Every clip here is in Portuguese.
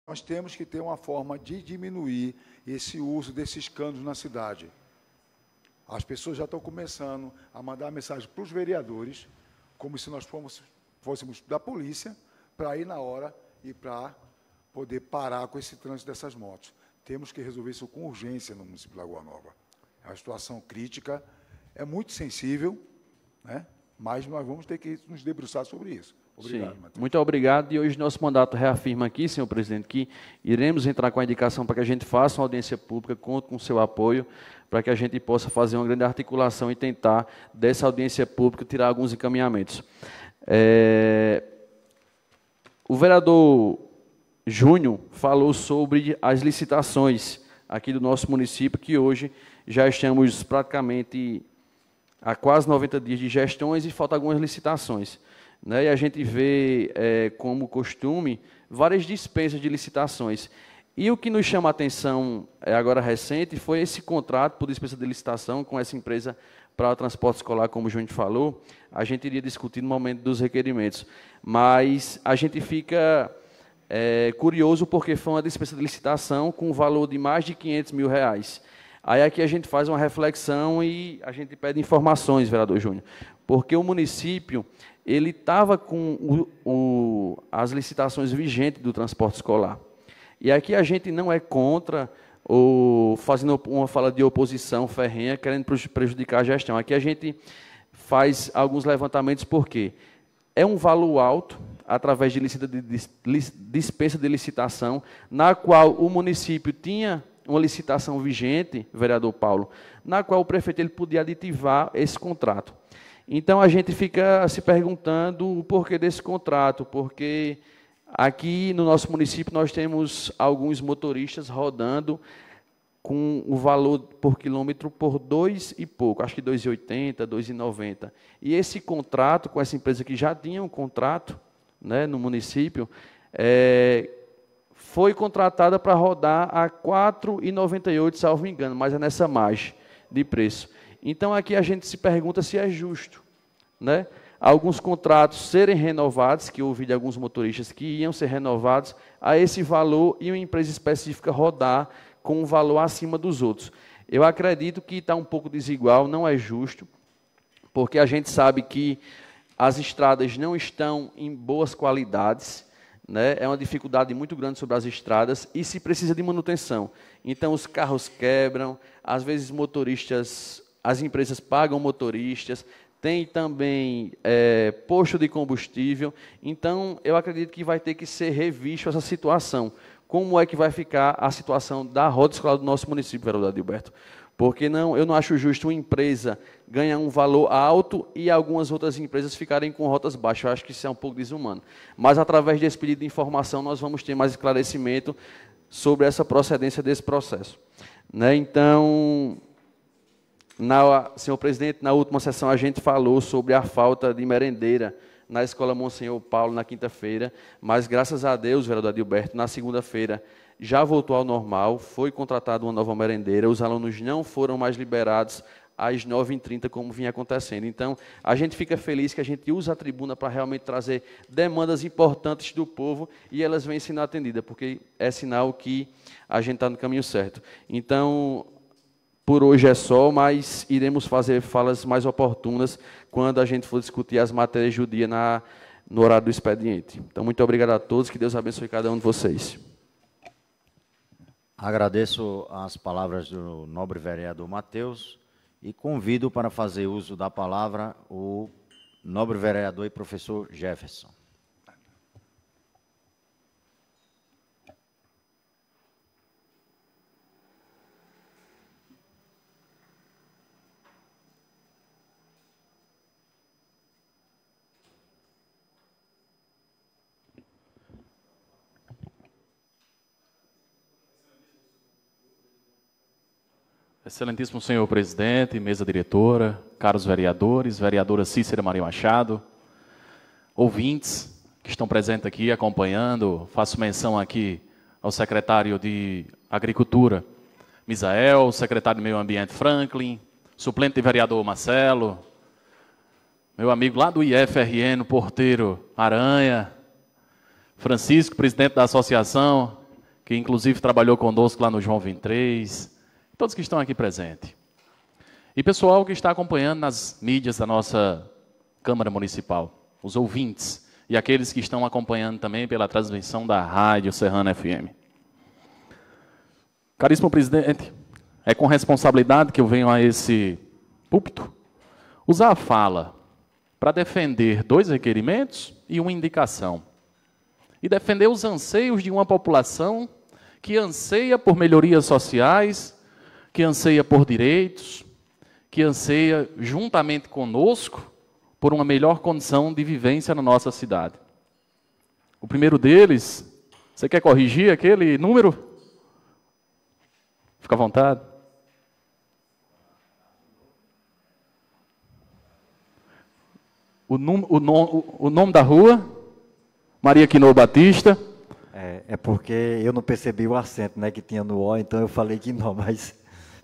Nós temos que ter uma forma de diminuir esse uso desses canos na cidade. As pessoas já estão começando a mandar mensagem para os vereadores, como se nós fôssemos da polícia, para ir na hora e para poder parar com esse trânsito dessas motos. Temos que resolver isso com urgência no município de Lagoa Nova. É uma situação crítica, é muito sensível, né? Mas nós vamos ter que nos debruçar sobre isso. Obrigado, Sim, Matheus. muito obrigado. E hoje nosso mandato reafirma aqui, senhor presidente, que iremos entrar com a indicação para que a gente faça uma audiência pública, conto com o seu apoio, para que a gente possa fazer uma grande articulação e tentar, dessa audiência pública, tirar alguns encaminhamentos. O vereador Júnior falou sobre as licitações aqui do nosso município, que hoje já estamos praticamente há quase 90 dias de gestões e faltam algumas licitações. Né? E a gente vê, como costume, várias dispensas de licitações. E o que nos chama a atenção, agora recente, foi esse contrato por dispensa de licitação com essa empresa para o transporte escolar, como o Júnior falou. A gente iria discutir no momento dos requerimentos. Mas a gente fica curioso porque foi uma dispensa de licitação com um valor de mais de R$500 mil. Aí aqui a gente faz uma reflexão e a gente pede informações, vereador Júnior, porque o município ele estava com as licitações vigentes do transporte escolar. E aqui a gente não é contra, ou fazendo uma fala de oposição ferrenha, querendo prejudicar a gestão. Aqui a gente faz alguns levantamentos, porque é um valor alto, através de dispensa de licitação, na qual o município tinha uma licitação vigente, vereador Paulo, na qual o prefeito ele podia aditivar esse contrato. Então, a gente fica se perguntando o porquê desse contrato, porque aqui no nosso município nós temos alguns motoristas rodando com o valor por quilômetro por 2 e pouco, acho que 2,80, 2,90. E esse contrato com essa empresa que já tinha um contrato, né, no município, foi contratada para rodar a 4,98, salvo engano, mas é nessa margem de preço. Então, aqui a gente se pergunta se é justo, né? Alguns contratos serem renovados, que eu ouvi de alguns motoristas que iam ser renovados a esse valor e uma empresa específica rodar com um valor acima dos outros. Eu acredito que está um pouco desigual, não é justo, porque a gente sabe que as estradas não estão em boas qualidades, né? É uma dificuldade muito grande sobre as estradas e se precisa de manutenção. Então, os carros quebram, às vezes motoristas, as empresas pagam motoristas, tem também posto de combustível. Então, eu acredito que vai ter que ser revisto essa situação. Como é que vai ficar a situação da rota escolar do nosso município, vereador Adilberto? Porque eu não acho justo uma empresa ganhar um valor alto e algumas outras empresas ficarem com rotas baixas. Eu acho que isso é um pouco desumano. Mas, através desse pedido de informação, nós vamos ter mais esclarecimento sobre essa procedência desse processo. Né? Então, senhor presidente, na última sessão a gente falou sobre a falta de merendeira na Escola Monsenhor Paulo, na quinta-feira, mas, graças a Deus, vereador Adilberto, na segunda-feira já voltou ao normal, foi contratada uma nova merendeira, os alunos não foram mais liberados às 9h30, como vinha acontecendo. Então, a gente fica feliz que a gente usa a tribuna para realmente trazer demandas importantes do povo e elas vêm sendo atendidas, porque é sinal que a gente está no caminho certo. Então, por hoje é só, mas iremos fazer falas mais oportunas quando a gente for discutir as matérias do dia no horário do expediente. Então, muito obrigado a todos, que Deus abençoe cada um de vocês. Agradeço as palavras do nobre vereador Matheus e convido para fazer uso da palavra o nobre vereador e professor Jefferson. Excelentíssimo senhor presidente, mesa diretora, caros vereadores, vereadora Cícera Maria Machado, ouvintes que estão presentes aqui acompanhando, faço menção aqui ao secretário de Agricultura, Misael, secretário de Meio Ambiente, Franklin, suplente de vereador Marcelo, meu amigo lá do IFRN, porteiro Aranha, Francisco, presidente da associação, que inclusive trabalhou conosco lá no João 23, todos que estão aqui presentes. E pessoal que está acompanhando nas mídias da nossa Câmara Municipal, os ouvintes e aqueles que estão acompanhando também pela transmissão da Rádio Serrana FM. Caríssimo presidente, é com responsabilidade que eu venho a esse púlpito usar a fala para defender 2 requerimentos e uma indicação. E defender os anseios de uma população que anseia por melhorias sociais, que anseia por direitos, que anseia, juntamente conosco, por uma melhor condição de vivência na nossa cidade. O primeiro deles, você quer corrigir aquele número? Fica à vontade. O nome da rua, Maria Quinô Batista. É porque eu não percebi o acento, né, que tinha no O, então eu falei que não, mas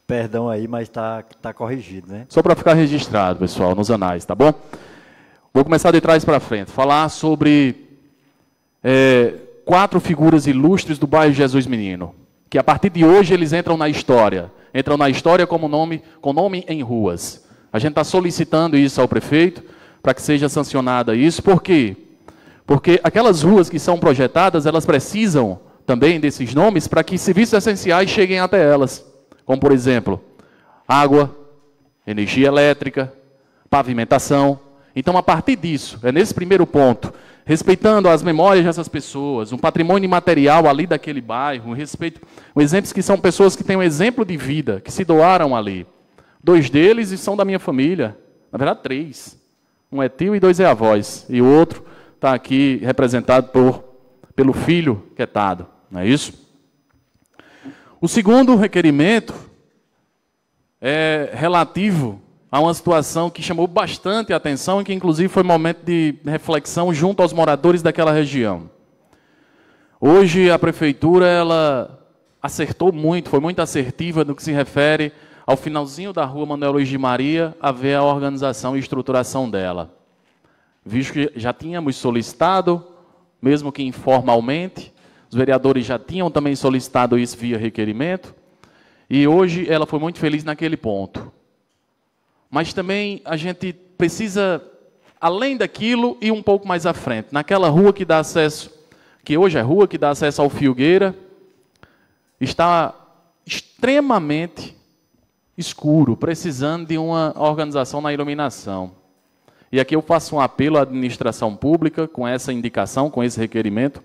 perdão aí, mas tá corrigido, né? Só para ficar registrado, pessoal, nos anais, tá bom? Vou começar de trás para frente, falar sobre 4 figuras ilustres do bairro Jesus Menino, que a partir de hoje eles entram na história com nome em ruas. A gente está solicitando isso ao prefeito, para que seja sancionada isso. Por quê? Porque aquelas ruas que são projetadas, elas precisam também desses nomes para que serviços essenciais cheguem até elas. Como, por exemplo, água, energia elétrica, pavimentação. Então, a partir disso, é nesse primeiro ponto, respeitando as memórias dessas pessoas, um patrimônio imaterial ali daquele bairro, exemplos que são pessoas que têm um exemplo de vida, que se doaram ali. 2 deles são da minha família, na verdade 3. Um é tio e 2 é avós. E o outro está aqui representado pelo filho quietado. Não é isso? O segundo requerimento é relativo a uma situação que chamou bastante atenção e que, inclusive, foi momento de reflexão junto aos moradores daquela região. Hoje, a prefeitura ela acertou muito, foi muito assertiva no que se refere ao finalzinho da rua Manuel Luiz de Maria, a ver a organização e estruturação dela. Visto que já tínhamos solicitado, mesmo que informalmente, os vereadores já tinham também solicitado isso via requerimento, e hoje ela foi muito feliz naquele ponto. Mas também a gente precisa, além daquilo, ir um pouco mais à frente. Naquela rua que dá acesso, que hoje é rua que dá acesso ao Filgueira, está extremamente escuro, precisando de uma organização na iluminação. E aqui eu faço um apelo à administração pública, com essa indicação, com esse requerimento,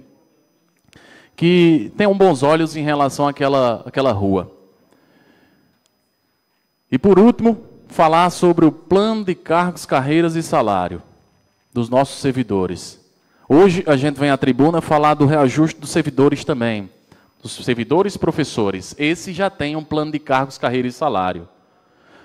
que tenham bons olhos em relação àquela rua. E por último, falar sobre o plano de cargos, carreiras e salário dos nossos servidores. Hoje a gente vem à tribuna falar do reajuste dos servidores também, dos servidores e professores. Esse já tem um plano de cargos, carreira e salário.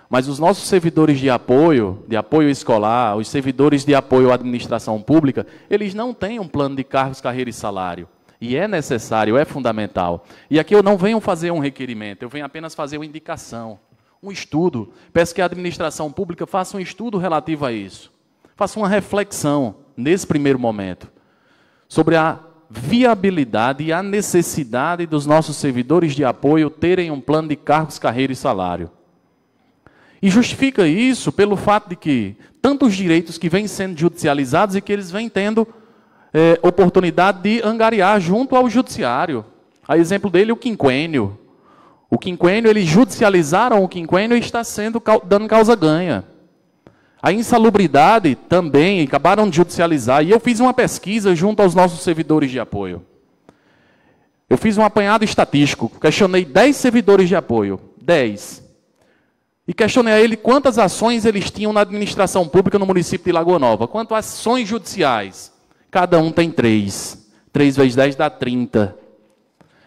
Mas os nossos servidores de apoio escolar, os servidores de apoio à administração pública, eles não têm um plano de cargos, carreira e salário. E é necessário, é fundamental. E aqui eu não venho fazer um requerimento, eu venho apenas fazer uma indicação, um estudo. Peço que a administração pública faça um estudo relativo a isso. Faça uma reflexão, nesse primeiro momento, sobre a viabilidade e a necessidade dos nossos servidores de apoio terem um plano de cargos, carreira e salário. E justifica isso pelo fato de que tantos direitos que vêm sendo judicializados e que eles vêm tendo oportunidade de angariar junto ao judiciário. A exemplo dele, o quinquênio. O quinquênio, eles judicializaram o quinquênio e está sendo dando causa ganha. A insalubridade também acabaram de judicializar. E eu fiz uma pesquisa junto aos nossos servidores de apoio. Eu fiz um apanhado estatístico, questionei 10 servidores de apoio, 10. E questionei a ele quantas ações eles tinham na administração pública no município de Lagoa Nova. Quantas ações judiciais? Cada um tem 3. 3 vezes 10 dá 30.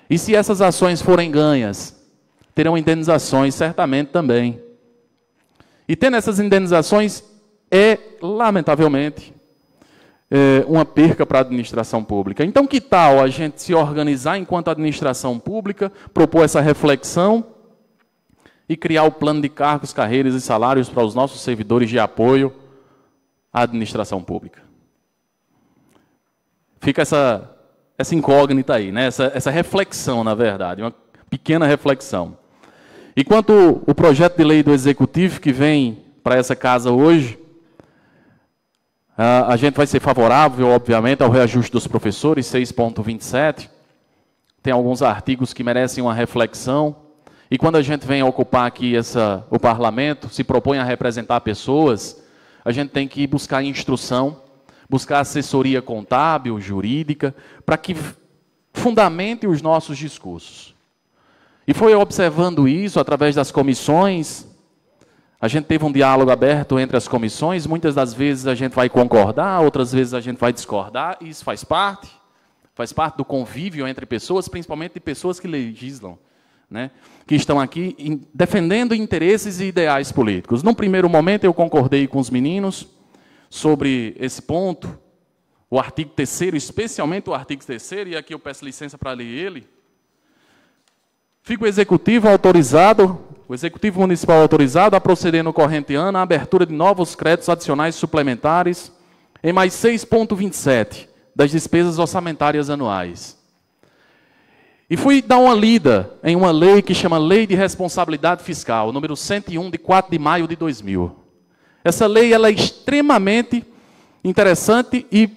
E se essas ações forem ganhas, terão indenizações certamente também. E tendo essas indenizações lamentavelmente, uma perca para a administração pública. Então, que tal a gente se organizar enquanto administração pública, propor essa reflexão e criar o plano de cargos, carreiras e salários para os nossos servidores de apoio à administração pública? Fica essa incógnita aí, né? Essa reflexão, na verdade, uma pequena reflexão. E quanto o projeto de lei do Executivo que vem para essa casa hoje, a gente vai ser favorável, obviamente, ao reajuste dos professores, 6,27. Tem alguns artigos que merecem uma reflexão. E quando a gente vem ocupar aqui o parlamento, se propõe a representar pessoas, a gente tem que buscar instrução, buscar assessoria contábil, jurídica, para que fundamente os nossos discursos. E foi observando isso através das comissões. A gente teve um diálogo aberto entre as comissões, muitas das vezes a gente vai concordar, outras vezes a gente vai discordar, e isso faz parte do convívio entre pessoas, principalmente de pessoas que legislam, né? Que estão aqui defendendo interesses e ideais políticos. Num primeiro momento eu concordei com os meninos sobre esse ponto, o artigo 3º, especialmente o artigo 3º, e aqui eu peço licença para ler ele. Fica o Executivo Municipal autorizado a proceder no corrente ano à abertura de novos créditos adicionais suplementares em mais 6,27 das despesas orçamentárias anuais. E fui dar uma lida em uma lei que chama Lei de Responsabilidade Fiscal, número 101, de 4 de maio de 2000. Essa lei ela é extremamente interessante e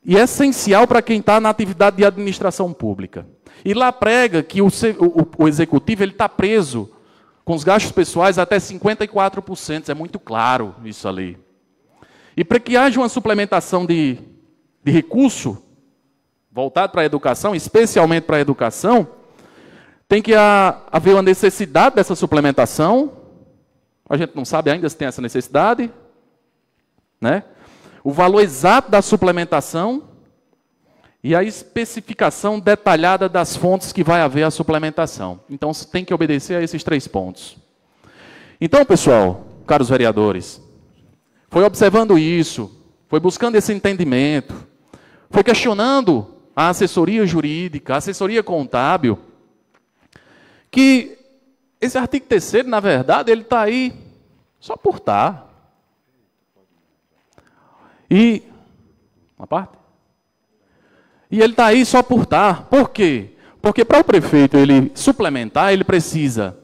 essencial para quem está na atividade de administração pública. E lá prega que o Executivo está preso com os gastos pessoais até 54%. É muito claro isso ali. E para que haja uma suplementação de recurso voltado para a educação, especialmente para a educação, tem que haver uma necessidade dessa suplementação. A gente não sabe ainda se tem essa necessidade, né? O valor exato da suplementação e a especificação detalhada das fontes que vai haver a suplementação. Então, você tem que obedecer a esses 3 pontos. Então, pessoal, caros vereadores, foi observando isso, foi buscando esse entendimento, foi questionando a assessoria jurídica, a assessoria contábil, que esse artigo 3º, na verdade, ele está aí só por estar. E uma parte? E ele está aí só por estar. Por quê? Porque para o prefeito ele suplementar, ele precisa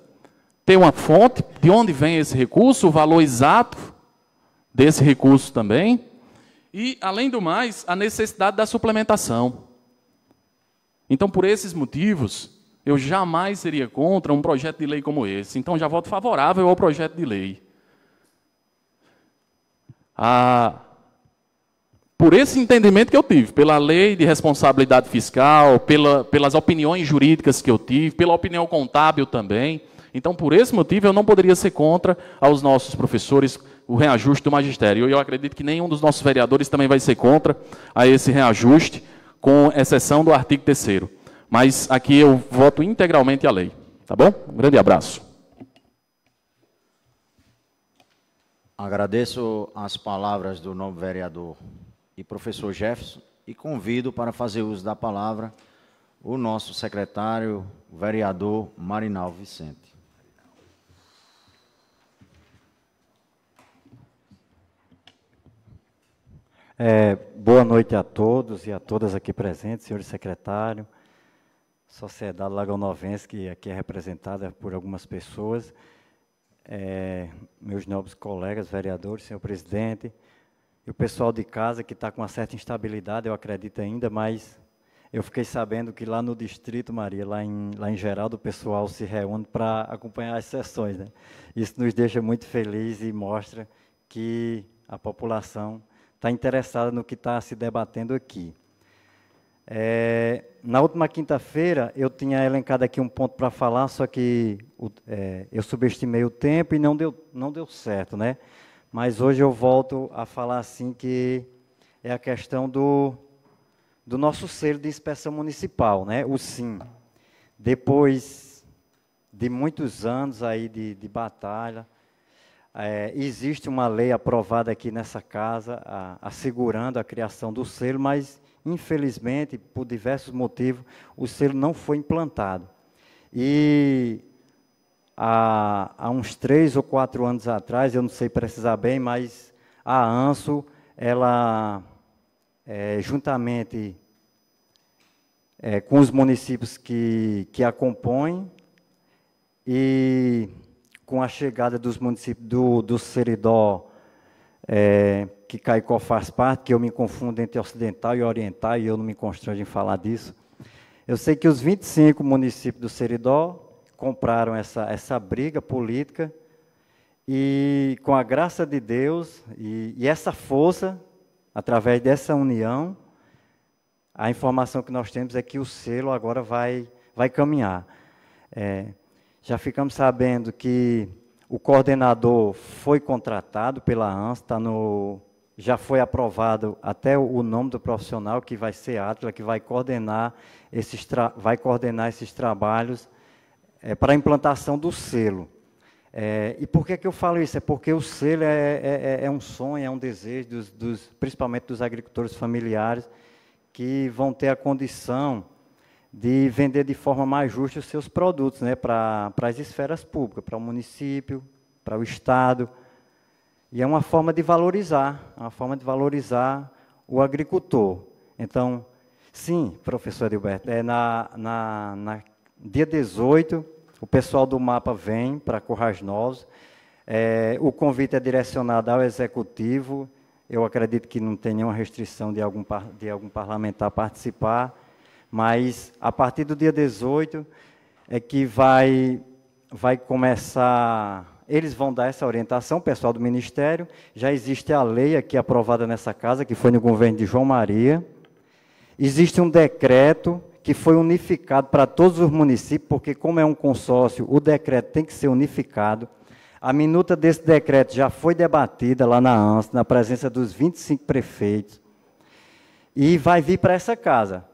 ter uma fonte, de onde vem esse recurso, o valor exato desse recurso também, e, além do mais, a necessidade da suplementação. Então, por esses motivos, eu jamais seria contra um projeto de lei como esse. Então, já voto favorável ao projeto de lei. Por esse entendimento que eu tive, pela lei de responsabilidade fiscal, pelas opiniões jurídicas que eu tive, pela opinião contábil também. Então, por esse motivo, eu não poderia ser contra aos nossos professores o reajuste do magistério. E eu acredito que nenhum dos nossos vereadores também vai ser contra a esse reajuste, com exceção do artigo 3º. Mas aqui eu voto integralmente a lei. Tá bom? Um grande abraço. Agradeço as palavras do nobre vereador e professor Jefferson e convido para fazer uso da palavra o nosso secretário, o vereador Marinaldo Vicente. Boa noite a todos e a todas aqui presentes, senhor secretário, sociedade lagonovense, que aqui é representada por algumas pessoas, meus nobres colegas, vereadores, senhor presidente, e o pessoal de casa que está com uma certa instabilidade, eu acredito ainda, mas eu fiquei sabendo que lá no Distrito, Maria, lá em Geraldo, o pessoal se reúne para acompanhar as sessões, né? Isso nos deixa muito felizes e mostra que a população está interessada no que está se debatendo aqui. Na última quinta-feira, eu tinha elencado aqui um ponto para falar, só que eu subestimei o tempo e não deu certo, né? Mas hoje eu volto a falar assim que é a questão do nosso selo de inspeção municipal, né? O SIM. Depois de muitos anos aí de batalha, existe uma lei aprovada aqui nessa casa, assegurando a criação do selo, mas, infelizmente, por diversos motivos, o selo não foi implantado. E há uns 3 ou 4 anos atrás, eu não sei precisar bem, mas a ANSO, ela, juntamente com os municípios que a compõem e com a chegada dos municípios do Seridó, que Caicó faz parte, que eu me confundo entre ocidental e oriental, e eu não me constranjo em falar disso. Eu sei que os 25 municípios do Seridó compraram essa briga política, e com a graça de Deus e essa força, através dessa união, a informação que nós temos é que o selo agora vai caminhar. Já ficamos sabendo que o coordenador foi contratado pela ANSA, já foi aprovado até o nome do profissional, que vai ser Átila, que vai coordenar esses trabalhos para a implantação do selo. E por que eu falo isso? É porque o selo é um sonho, é um desejo, principalmente dos agricultores familiares, que vão ter a condição de vender de forma mais justa os seus produtos, né, para as esferas públicas, para o município, para o Estado. E é uma forma de valorizar o agricultor. Então, sim, professor Adilberto, dia 18, o pessoal do MAPA vem para Currais Novos. O convite é direcionado ao Executivo. Eu acredito que não tem nenhuma restrição de algum parlamentar participar, mas a partir do dia 18 é que vai começar. Eles vão dar essa orientação, o pessoal do Ministério. Já existe a lei aqui aprovada nessa casa, que foi no governo de João Maria. Existe um decreto que foi unificado para todos os municípios, porque como é um consórcio, o decreto tem que ser unificado. A minuta desse decreto já foi debatida lá na ANSA, na presença dos 25 prefeitos, e vai vir para essa casa.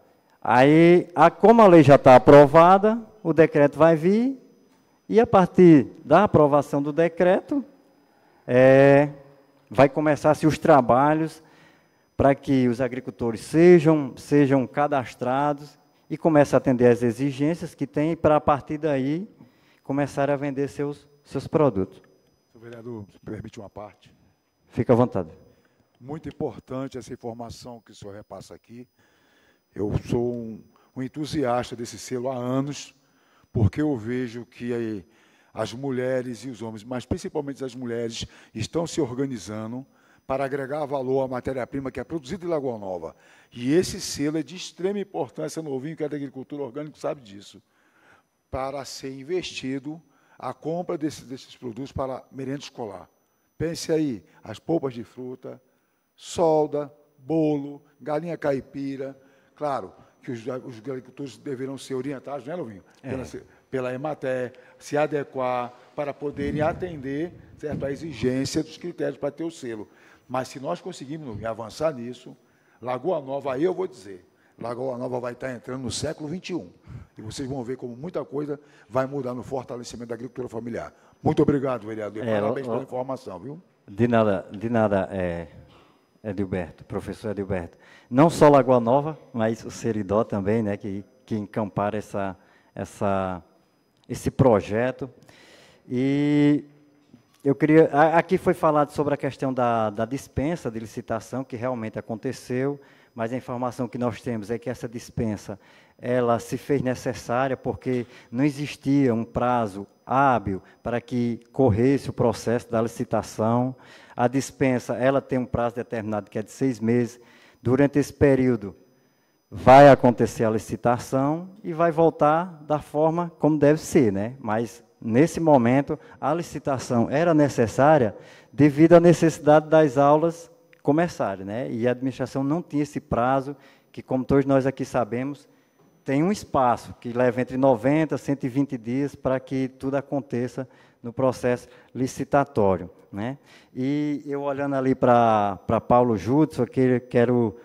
Aí, como a lei já está aprovada, o decreto vai vir, e a partir da aprovação do decreto, vai começar-se os trabalhos para que os agricultores sejam cadastrados e comecem a atender as exigências que tem, para, a partir daí, começar a vender seus produtos. Senhor vereador, se permite uma parte? Fica à vontade. Muito importante essa informação que o senhor repassa aqui. Eu sou um entusiasta desse selo há anos, porque eu vejo que as mulheres e os homens, mas principalmente as mulheres, estão se organizando para agregar valor à matéria-prima que é produzida em Lagoa Nova. E esse selo é de extrema importância, novinho que é da agricultura orgânica sabe disso, para ser investido a compra desses produtos para merenda escolar. Pense aí, as polpas de fruta, solda, bolo, galinha caipira. Claro que os agricultores deverão ser orientados, não é, Lovinho? Pela Emater, se adequar para poderem atender, certo, a exigência dos critérios para ter o selo. Mas se nós conseguirmos avançar nisso, Lagoa Nova, aí eu vou dizer, Lagoa Nova vai estar entrando no século XXI. E vocês vão ver como muita coisa vai mudar no fortalecimento da agricultura familiar. Muito obrigado, vereador. Parabéns pela informação, viu? De nada, Adilberto, professor Adilberto. Não só Lagoa Nova, mas o Seridó também, né, que encamparam esse projeto. E eu queria... Aqui foi falado sobre a questão da dispensa de licitação, que realmente aconteceu, mas a informação que nós temos é que essa dispensa ela se fez necessária porque não existia um prazo hábil para que corresse o processo da licitação. A dispensa ela tem um prazo determinado que é de 6 meses. Durante esse período vai acontecer a licitação e vai voltar da forma como deve ser, né? Mas nesse momento a licitação era necessária devido à necessidade das aulas começarem, né? E a administração não tinha esse prazo que, como todos nós aqui sabemos, tem um espaço que leva entre 90 e 120 dias para que tudo aconteça no processo licitatório, né? E eu olhando ali para Paulo Judson, eu quero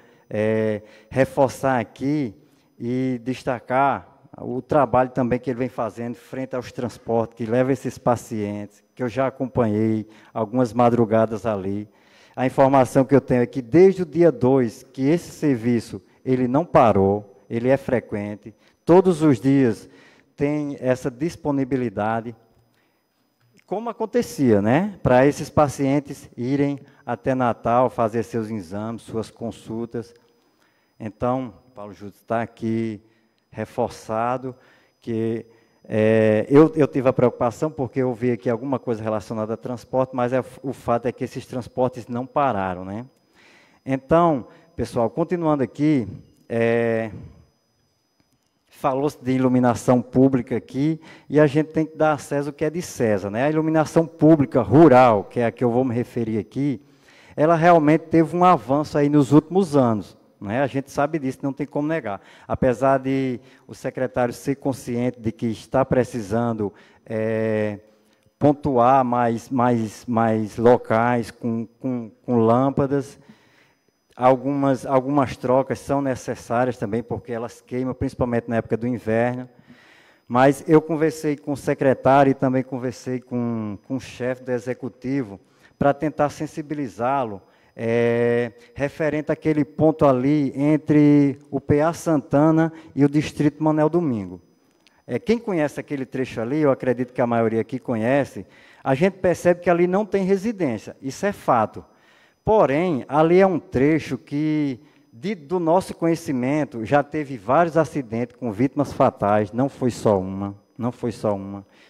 reforçar aqui e destacar o trabalho também que ele vem fazendo frente aos transportes, que leva esses pacientes, que eu já acompanhei algumas madrugadas ali. A informação que eu tenho é que desde o dia 2, que esse serviço ele não parou, ele é frequente, todos os dias tem essa disponibilidade, como acontecia, né? Para esses pacientes irem até Natal, fazer seus exames, suas consultas. Então, Paulo Júlio está aqui reforçado, que eu tive a preocupação porque eu vi aqui alguma coisa relacionada a transporte, mas o fato é que esses transportes não pararam, né? Então, pessoal, continuando aqui, falou-se de iluminação pública aqui, e a gente tem que dar a César o que é de César, né? A iluminação pública rural, que é a que eu vou me referir aqui, ela realmente teve um avanço aí nos últimos anos, né? A gente sabe disso, não tem como negar. Apesar de o secretário ser consciente de que está precisando pontuar mais locais com lâmpadas, algumas trocas são necessárias também, porque elas queimam, principalmente na época do inverno. Mas eu conversei com o secretário e também conversei com o chefe do executivo para tentar sensibilizá-lo referente àquele ponto ali entre o PA Santana e o Distrito Manuel Domingo. Quem conhece aquele trecho ali, eu acredito que a maioria aqui conhece, a gente percebe que ali não tem residência, isso é fato. Porém, ali é um trecho que, do nosso conhecimento, já teve vários acidentes com vítimas fatais, não foi só uma.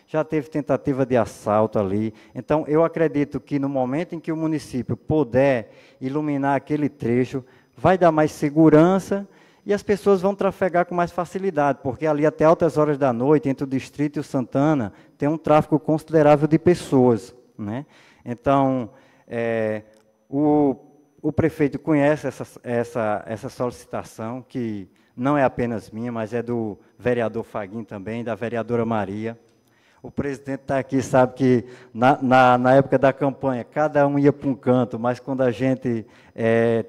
Já teve tentativa de assalto ali. Então, eu acredito que no momento em que o município puder iluminar aquele trecho, vai dar mais segurança e as pessoas vão trafegar com mais facilidade, porque ali até altas horas da noite, entre o Distrito e o Santana, tem um tráfego considerável de pessoas, né? Então, o prefeito conhece essa solicitação, que não é apenas minha, mas é do vereador Faguinho também, da vereadora Maria. O presidente está aqui, sabe que na época da campanha, cada um ia para um canto, mas quando a gente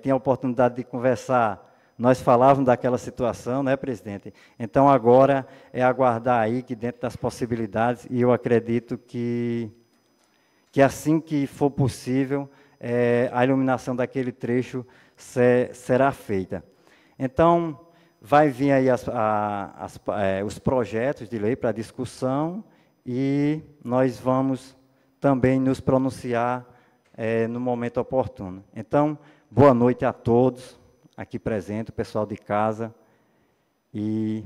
tinha a oportunidade de conversar, nós falávamos daquela situação, né, presidente? Então, agora é aguardar aí, que dentro das possibilidades, e eu acredito que assim que for possível, a iluminação daquele trecho será feita. Então, vai vir aí os projetos de lei para discussão e nós vamos também nos pronunciar no momento oportuno. Então, boa noite a todos aqui presentes, o pessoal de casa, e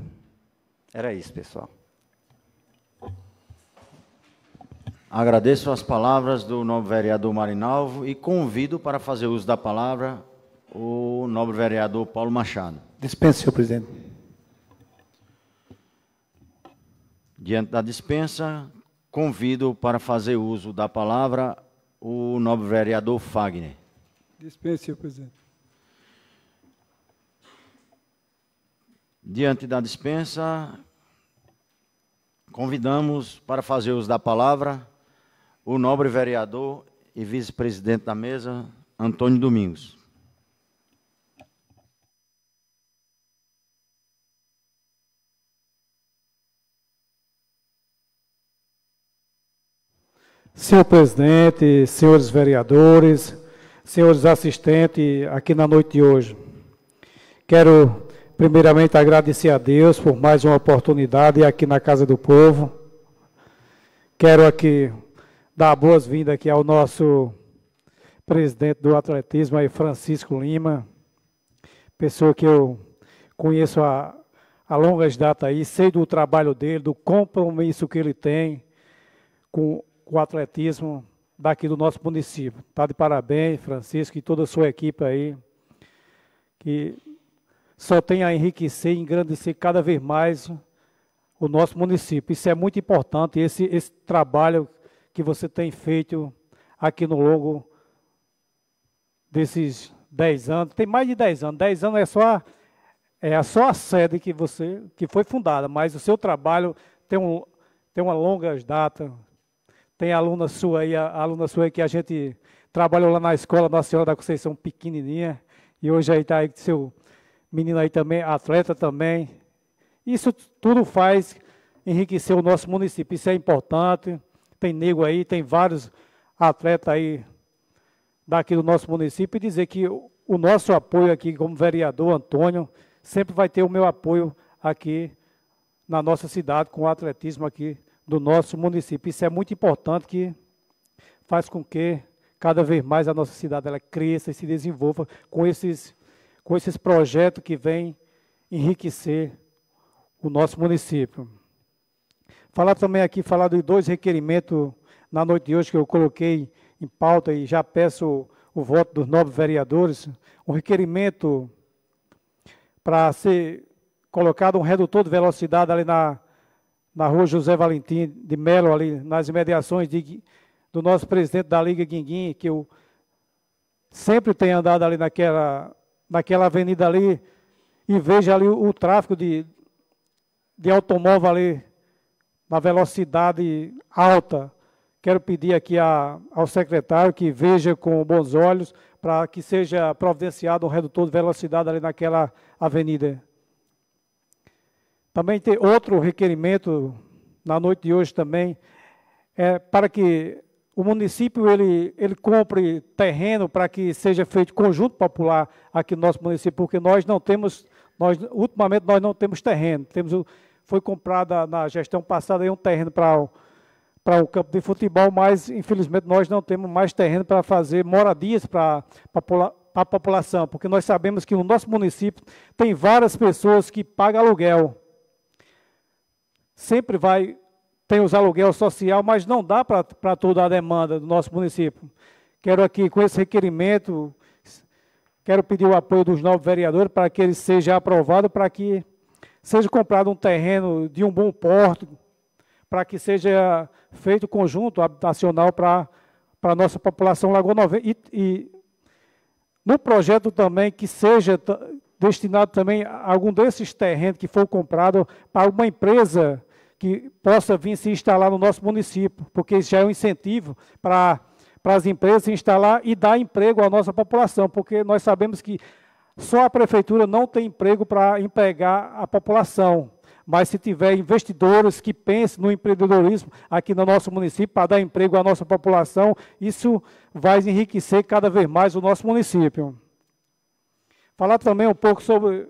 era isso, pessoal. Agradeço as palavras do nobre vereador Marinalvo e convido para fazer uso da palavra o nobre vereador Paulo Machado. Dispense, senhor presidente. Diante da dispensa, convido para fazer uso da palavra o nobre vereador Fagner. Dispense, senhor presidente. Diante da dispensa, convidamos para fazer uso da palavra o nobre vereador e vice-presidente da mesa, Antônio Domingos. Senhor presidente, senhores vereadores, senhores assistentes aqui na noite de hoje, quero primeiramente agradecer a Deus por mais uma oportunidade aqui na Casa do Povo. Quero aqui dar boas-vindas aqui ao nosso presidente do atletismo, aí, Francisco Lima, pessoa que eu conheço há longas datas aí, sei do trabalho dele, do compromisso que ele tem com o atletismo daqui do nosso município. Está de parabéns, Francisco, e toda a sua equipe aí, que só tem a enriquecer e engrandecer cada vez mais o nosso município. Isso é muito importante, esse trabalho que você tem feito aqui no longo desses 10 anos. Tem mais de 10 anos. 10 anos é só a sede que foi fundada, mas o seu trabalho tem uma longa data. Tem a aluna sua aí que a gente trabalhou lá na escola Nossa Senhora da Conceição pequenininha, e hoje aí está aí seu menino aí também, atleta também. Isso tudo faz enriquecer o nosso município, isso é importante. Tem nego aí, tem vários atletas aí daqui do nosso município, e dizer que o nosso apoio aqui como vereador, Antônio, sempre vai ter o meu apoio aqui na nossa cidade, com o atletismo aqui do nosso município. Isso é muito importante, que faz com que cada vez mais a nossa cidade ela cresça e se desenvolva com esses projetos que vêm enriquecer o nosso município. Falar também aqui, falar de 2 requerimentos na noite de hoje que eu coloquei em pauta e já peço o voto dos nobres vereadores. Um requerimento para ser colocado um redutor de velocidade ali na rua José Valentim de Melo, ali nas imediações do nosso presidente da Liga Guinguim, que eu sempre tenho andado ali naquela avenida ali e vejo ali o tráfego de automóvel ali na velocidade alta. Quero pedir aqui ao secretário que veja com bons olhos para que seja providenciado um redutor de velocidade ali naquela avenida. Também tem outro requerimento na noite de hoje também, para que o município ele compre terreno para que seja feito conjunto popular aqui no nosso município, porque nós não temos, ultimamente nós não temos terreno. Foi comprado na gestão passada aí um terreno para o campo de futebol, mas infelizmente nós não temos mais terreno para fazer moradias para a população, porque nós sabemos que no nosso município tem várias pessoas que pagam aluguel. Sempre tem os aluguel social, mas não dá para toda a demanda do nosso município. Quero aqui, com esse requerimento, quero pedir o apoio dos novos vereadores para que ele seja aprovado, para que seja comprado um terreno de um bom porte, para que seja feito conjunto habitacional para a nossa população lagonovense. E no projeto também que seja destinado também a algum desses terrenos que for comprado para uma empresa que possa vir se instalar no nosso município, porque isso já é um incentivo para as empresas se instalar e dar emprego à nossa população, porque nós sabemos que só a prefeitura não tem emprego para empregar a população, mas se tiver investidores que pensem no empreendedorismo aqui no nosso município para dar emprego à nossa população, isso vai enriquecer cada vez mais o nosso município. Falar também um pouco sobre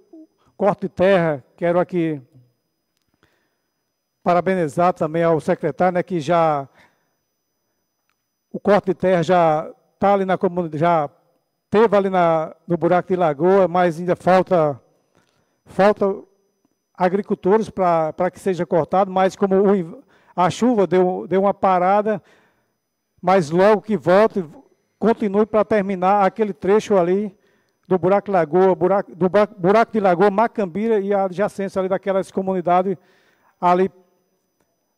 corte de terra, quero aqui parabenizar também ao secretário, né, que já o corte de terra já está ali na comunidade, já teve ali no buraco de lagoa, mas ainda falta agricultores para que seja cortado, mas como a chuva deu uma parada, mas logo que volte, continue para terminar aquele trecho ali do buraco de lagoa, buraco de lagoa, Macambira e a adjacência ali daquelas comunidades ali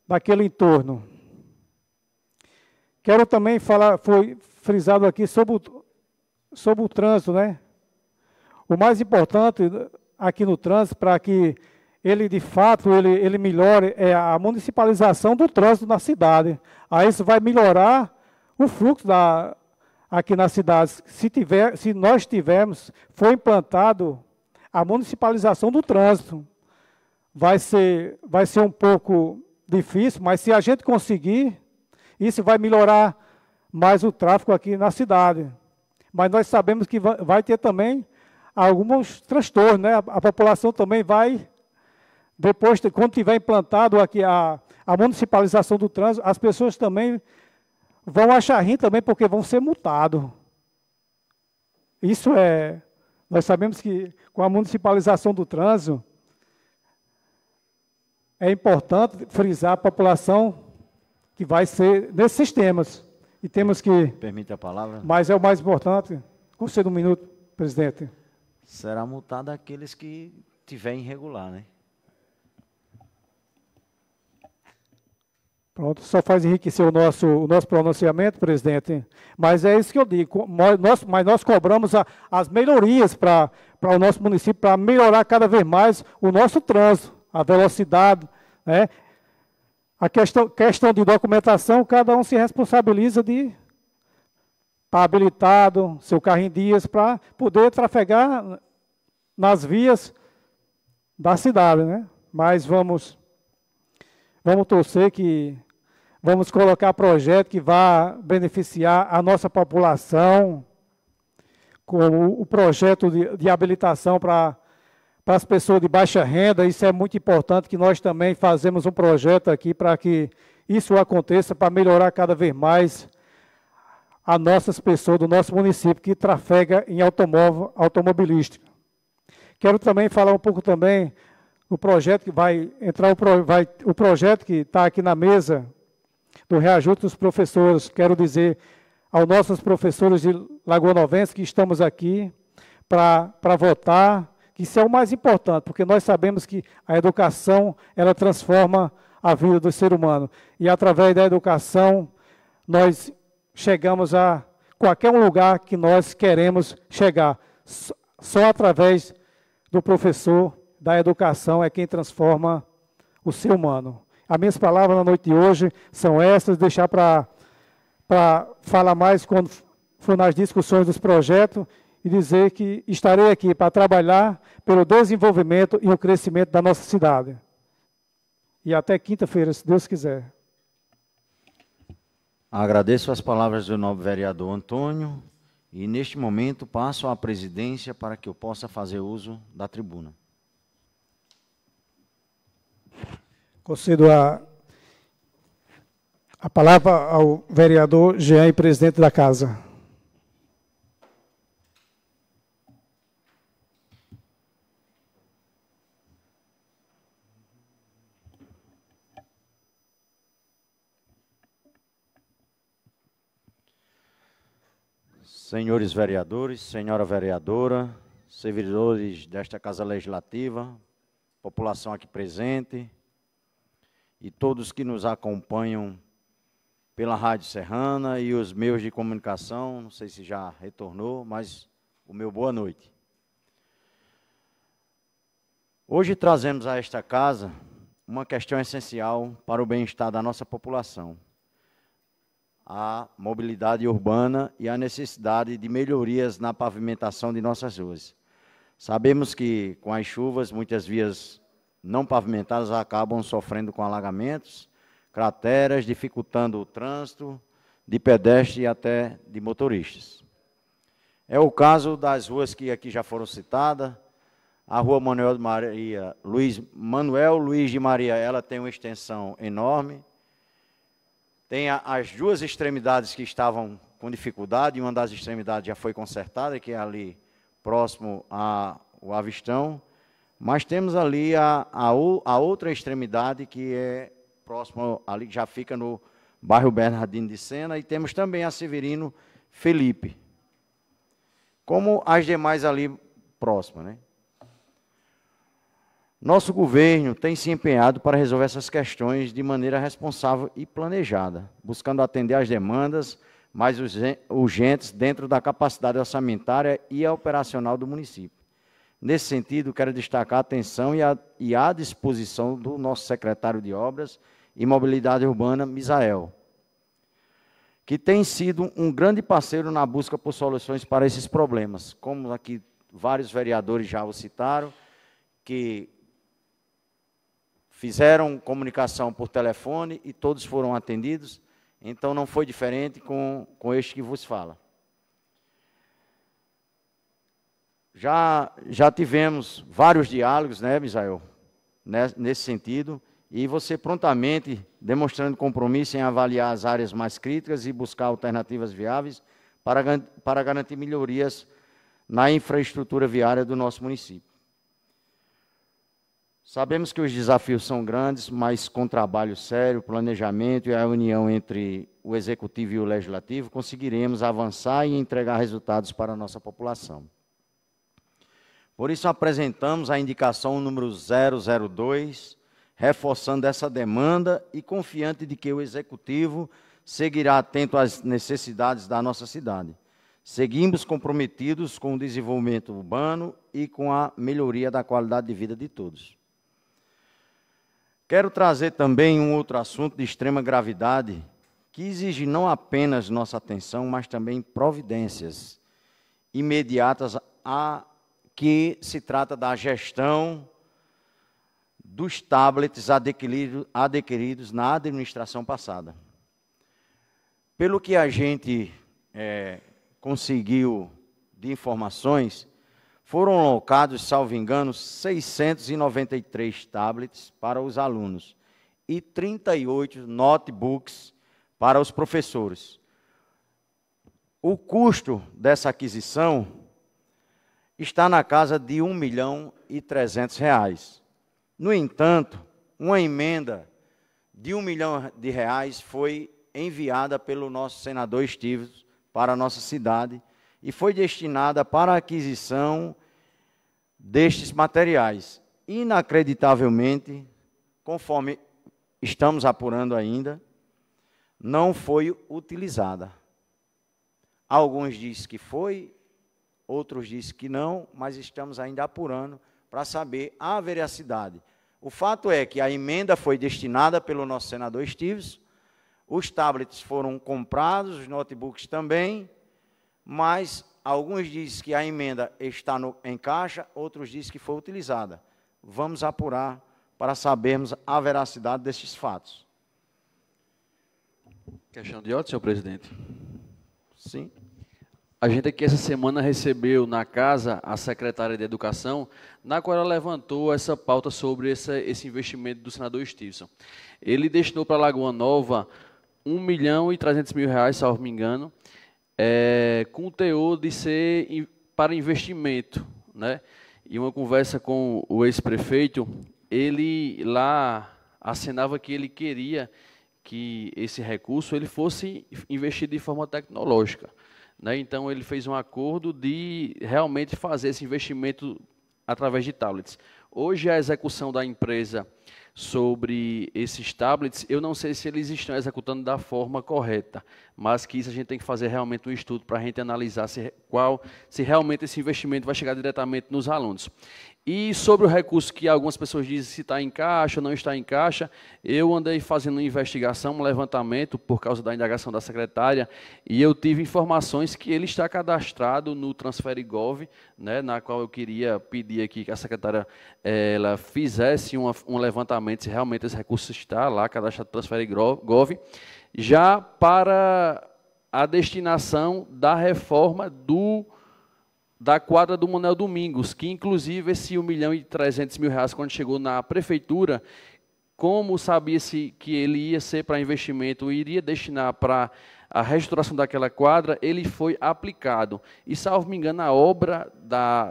naquele entorno. Quero também falar, foi frisado aqui sobre o trânsito, né? O mais importante aqui no trânsito, para que ele, de fato, ele melhore, é a municipalização do trânsito na cidade. Aí isso vai melhorar o fluxo aqui na cidade. Se nós for implantado a municipalização do trânsito, vai ser um pouco difícil, mas se a gente conseguir, isso vai melhorar mais o tráfego aqui na cidade. Mas nós sabemos que vai ter também alguns transtornos, né? A população também vai, depois, quando tiver implantado aqui a municipalização do trânsito, as pessoas também vão achar ruim também, porque vão ser multados. Nós sabemos que com a municipalização do trânsito, é importante frisar a população que vai ser nesses sistemas. E temos que... Permite a palavra? Mas é o mais importante. Conceda um minuto, presidente. Será multado aqueles que tiverem irregular, né? Pronto, só faz enriquecer o nosso pronunciamento, presidente. Mas é isso que eu digo. Mas nós cobramos as melhorias para o nosso município, para melhorar cada vez mais o nosso trânsito, a velocidade, né? A questão de documentação, cada um se responsabiliza de estar habilitado, seu carro em dias, para poder trafegar nas vias da cidade, né? Mas vamos torcer que vamos colocar projeto que vá beneficiar a nossa população, como o projeto de habilitação para as pessoas de baixa renda. Isso é muito importante, que nós também fazemos um projeto aqui para que isso aconteça, para melhorar cada vez mais as nossas pessoas do nosso município que trafega em automobilística. Quero também falar um pouco também o projeto que vai entrar, o projeto que está aqui na mesa, do reajuste dos professores, quero dizer aos nossos professores de Lagoa Novense que estamos aqui para votar, que isso é o mais importante, porque nós sabemos que a educação, ela transforma a vida do ser humano. E através da educação, nós chegamos a qualquer lugar que nós queremos chegar. Só através do professor, da educação, é quem transforma o ser humano. As minhas palavras na noite de hoje são essas, deixar para falar mais quando for nas discussões dos projetos e dizer que estarei aqui para trabalhar pelo desenvolvimento e o crescimento da nossa cidade. E até quinta-feira, se Deus quiser. Agradeço as palavras do nobre vereador Antônio e, neste momento, passo à presidência para que eu possa fazer uso da tribuna. Concedo a palavra ao vereador Jean e presidente da casa. Senhores vereadores, senhora vereadora, servidores desta Casa Legislativa, população aqui presente e todos que nos acompanham pela Rádio Serrana e os meios de comunicação, não sei se já retornou, mas o meu boa noite. Hoje trazemos a esta casa uma questão essencial para o bem-estar da nossa população: a mobilidade urbana e a necessidade de melhorias na pavimentação de nossas ruas. Sabemos que, com as chuvas, muitas vias não pavimentadas acabam sofrendo com alagamentos, crateras, dificultando o trânsito de pedestres e até de motoristas. É o caso das ruas que aqui já foram citadas. A Rua Manuel Luiz de Maria, ela tem uma extensão enorme. Tem as duas extremidades que estavam com dificuldade, uma das extremidades já foi consertada, que é ali próximo ao Avistão, mas temos ali a outra extremidade, que é próximo, ali já fica no bairro Bernardino de Sena, e temos também a Severino Felipe, como as demais ali próximas, né? Nosso governo tem se empenhado para resolver essas questões de maneira responsável e planejada, buscando atender às demandas mais urgentes dentro da capacidade orçamentária e operacional do município. Nesse sentido, quero destacar a atenção e a disposição do nosso secretário de Obras e Mobilidade Urbana, Misael, que tem sido um grande parceiro na busca por soluções para esses problemas, como aqui vários vereadores já o citaram, que fizeram comunicação por telefone e todos foram atendidos, então não foi diferente com este que vos fala. Já tivemos vários diálogos, né, Misael, nesse sentido, e você prontamente demonstrando compromisso em avaliar as áreas mais críticas e buscar alternativas viáveis para garantir melhorias na infraestrutura viária do nosso município. Sabemos que os desafios são grandes, mas com trabalho sério, planejamento e a união entre o Executivo e o Legislativo, conseguiremos avançar e entregar resultados para a nossa população. Por isso, apresentamos a indicação número 002, reforçando essa demanda e confiante de que o Executivo seguirá atento às necessidades da nossa cidade. Seguimos comprometidos com o desenvolvimento urbano e com a melhoria da qualidade de vida de todos. Quero trazer também um outro assunto de extrema gravidade, que exige não apenas nossa atenção, mas também providências imediatas, que se trata da gestão dos tablets adquiridos na administração passada. Pelo que a gente conseguiu de informações, foram alocados, salvo engano, 693 tablets para os alunos e 38 notebooks para os professores. O custo dessa aquisição está na casa de R$ 1.300.000. No entanto, uma emenda de R$1 milhão foi enviada pelo nosso senador Estives para a nossa cidade e foi destinada para a aquisição destes materiais. Inacreditavelmente, conforme estamos apurando ainda, não foi utilizada. Alguns dizem que foi, outros dizem que não, mas estamos ainda apurando para saber a veracidade. O fato é que a emenda foi destinada pelo nosso senador Estives, os tablets foram comprados, os notebooks também, mas alguns dizem que a emenda está em caixa, outros dizem que foi utilizada. Vamos apurar para sabermos a veracidade desses fatos. Questão de ordem, senhor presidente. Sim. A gente aqui essa semana recebeu na casa a secretária de Educação, na qual ela levantou essa pauta sobre esse investimento do senador Stevenson. Ele destinou para Lagoa Nova R$1.300.000, salvo me engano, com o teor de ser para investimento, né? E uma conversa com o ex-prefeito, ele lá acenava que ele queria que esse recurso ele fosse investido de forma tecnológica, né? Então, ele fez um acordo de realmente fazer esse investimento através de tablets. Hoje, a execução da empresa sobre esses tablets, eu não sei se eles estão executando da forma correta, mas que isso a gente tem que fazer realmente um estudo para a gente analisar se realmente esse investimento vai chegar diretamente nos alunos. E sobre o recurso que algumas pessoas dizem se está em caixa ou não está em caixa, eu andei fazendo uma investigação, um levantamento, por causa da indagação da secretária, e eu tive informações que ele está cadastrado no TransfereGov, né, na qual eu queria pedir aqui que a secretária ela fizesse um levantamento se realmente esse recurso está lá cadastrado no TransfereGov, já para a destinação da reforma da quadra do Manuel Domingos, que inclusive esse R$1.300.000, quando chegou na prefeitura, como sabia-se que ele ia ser para investimento, iria destinar para a restauração daquela quadra, ele foi aplicado. E, salvo me engano, a obra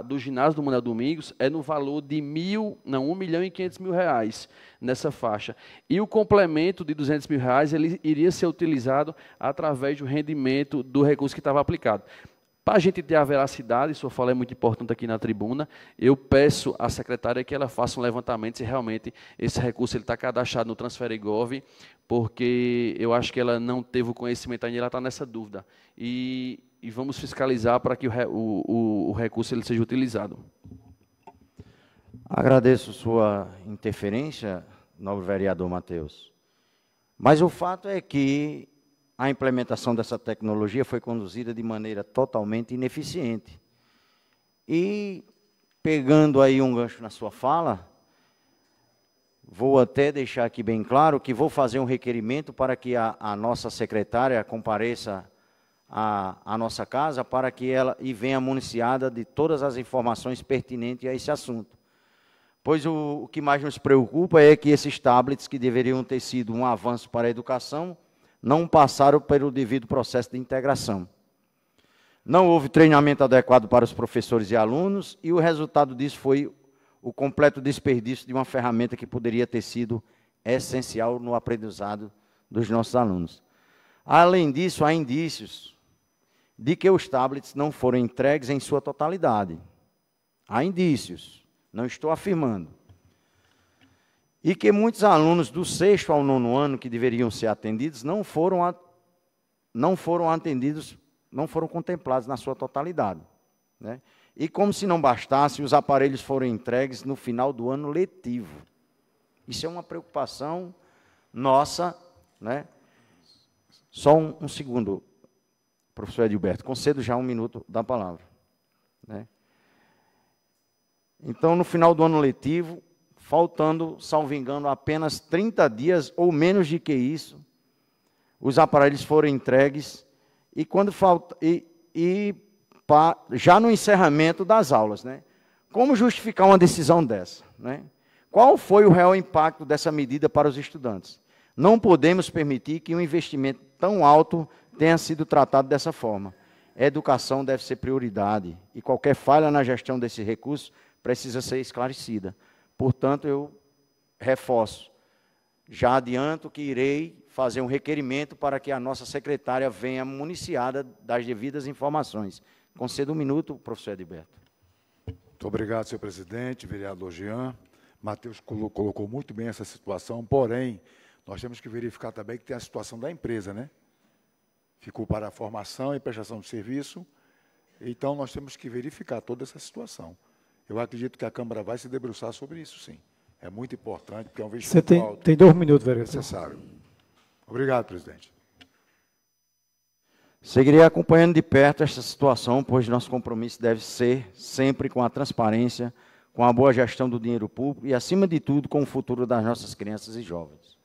do ginásio do Manuel Domingos é no valor de R$1.500.000, nessa faixa. E o complemento de R$200.000, ele iria ser utilizado através do rendimento do recurso que estava aplicado. Para a gente ter a veracidade, isso eu falo é muito importante aqui na tribuna, eu peço à secretária que ela faça um levantamento se realmente esse recurso está cadastrado no TransfereGov, porque eu acho que ela não teve o conhecimento ainda, ela está nessa dúvida. E vamos fiscalizar para que o recurso ele seja utilizado. Agradeço sua interferência, nobre vereador Matheus. Mas o fato é que a implementação dessa tecnologia foi conduzida de maneira totalmente ineficiente. E, pegando aí um gancho na sua fala, vou até deixar aqui bem claro que vou fazer um requerimento para que a nossa secretária compareça à nossa casa para que ela venha municiada de todas as informações pertinentes a esse assunto. Pois o que mais nos preocupa é que esses tablets, que deveriam ter sido um avanço para a educação, não passaram pelo devido processo de integração. Não houve treinamento adequado para os professores e alunos, e o resultado disso foi o completo desperdício de uma ferramenta que poderia ter sido essencial no aprendizado dos nossos alunos. Além disso, há indícios de que os tablets não foram entregues em sua totalidade. Há indícios, não estou afirmando. E que muitos alunos do 6º ao 9º ano que deveriam ser atendidos não foram atendidos, não foram contemplados na sua totalidade, né? E como se não bastasse, os aparelhos foram entregues no final do ano letivo. Isso é uma preocupação nossa, né? Só um segundo, professor Edilberto, concedo já 1 minuto da palavra, né? Então, no final do ano letivo, faltando, salvo engano, apenas 30 dias ou menos de que isso, os aparelhos foram entregues e quando já no encerramento das aulas, né? Como justificar uma decisão dessa, né? Qual foi o real impacto dessa medida para os estudantes? Não podemos permitir que um investimento tão alto tenha sido tratado dessa forma. A educação deve ser prioridade e qualquer falha na gestão desse recurso precisa ser esclarecida. Portanto, eu reforço, já adianto que irei fazer um requerimento para que a nossa secretária venha municiada das devidas informações. Concedo um minuto, professor Edilberto. Muito obrigado, senhor presidente, vereador Jean. Matheus colocou muito bem essa situação, porém, nós temos que verificar também que tem a situação da empresa, né? Ficou para a formação e prestação de serviço, então nós temos que verificar toda essa situação. Eu acredito que a Câmara vai se debruçar sobre isso, sim. É muito importante, porque é um investimento Você alto. tem 2 minutos, vereador. Necessário. Obrigado, presidente. Seguirei acompanhando de perto esta situação, pois nosso compromisso deve ser sempre com a transparência, com a boa gestão do dinheiro público e, acima de tudo, com o futuro das nossas crianças e jovens.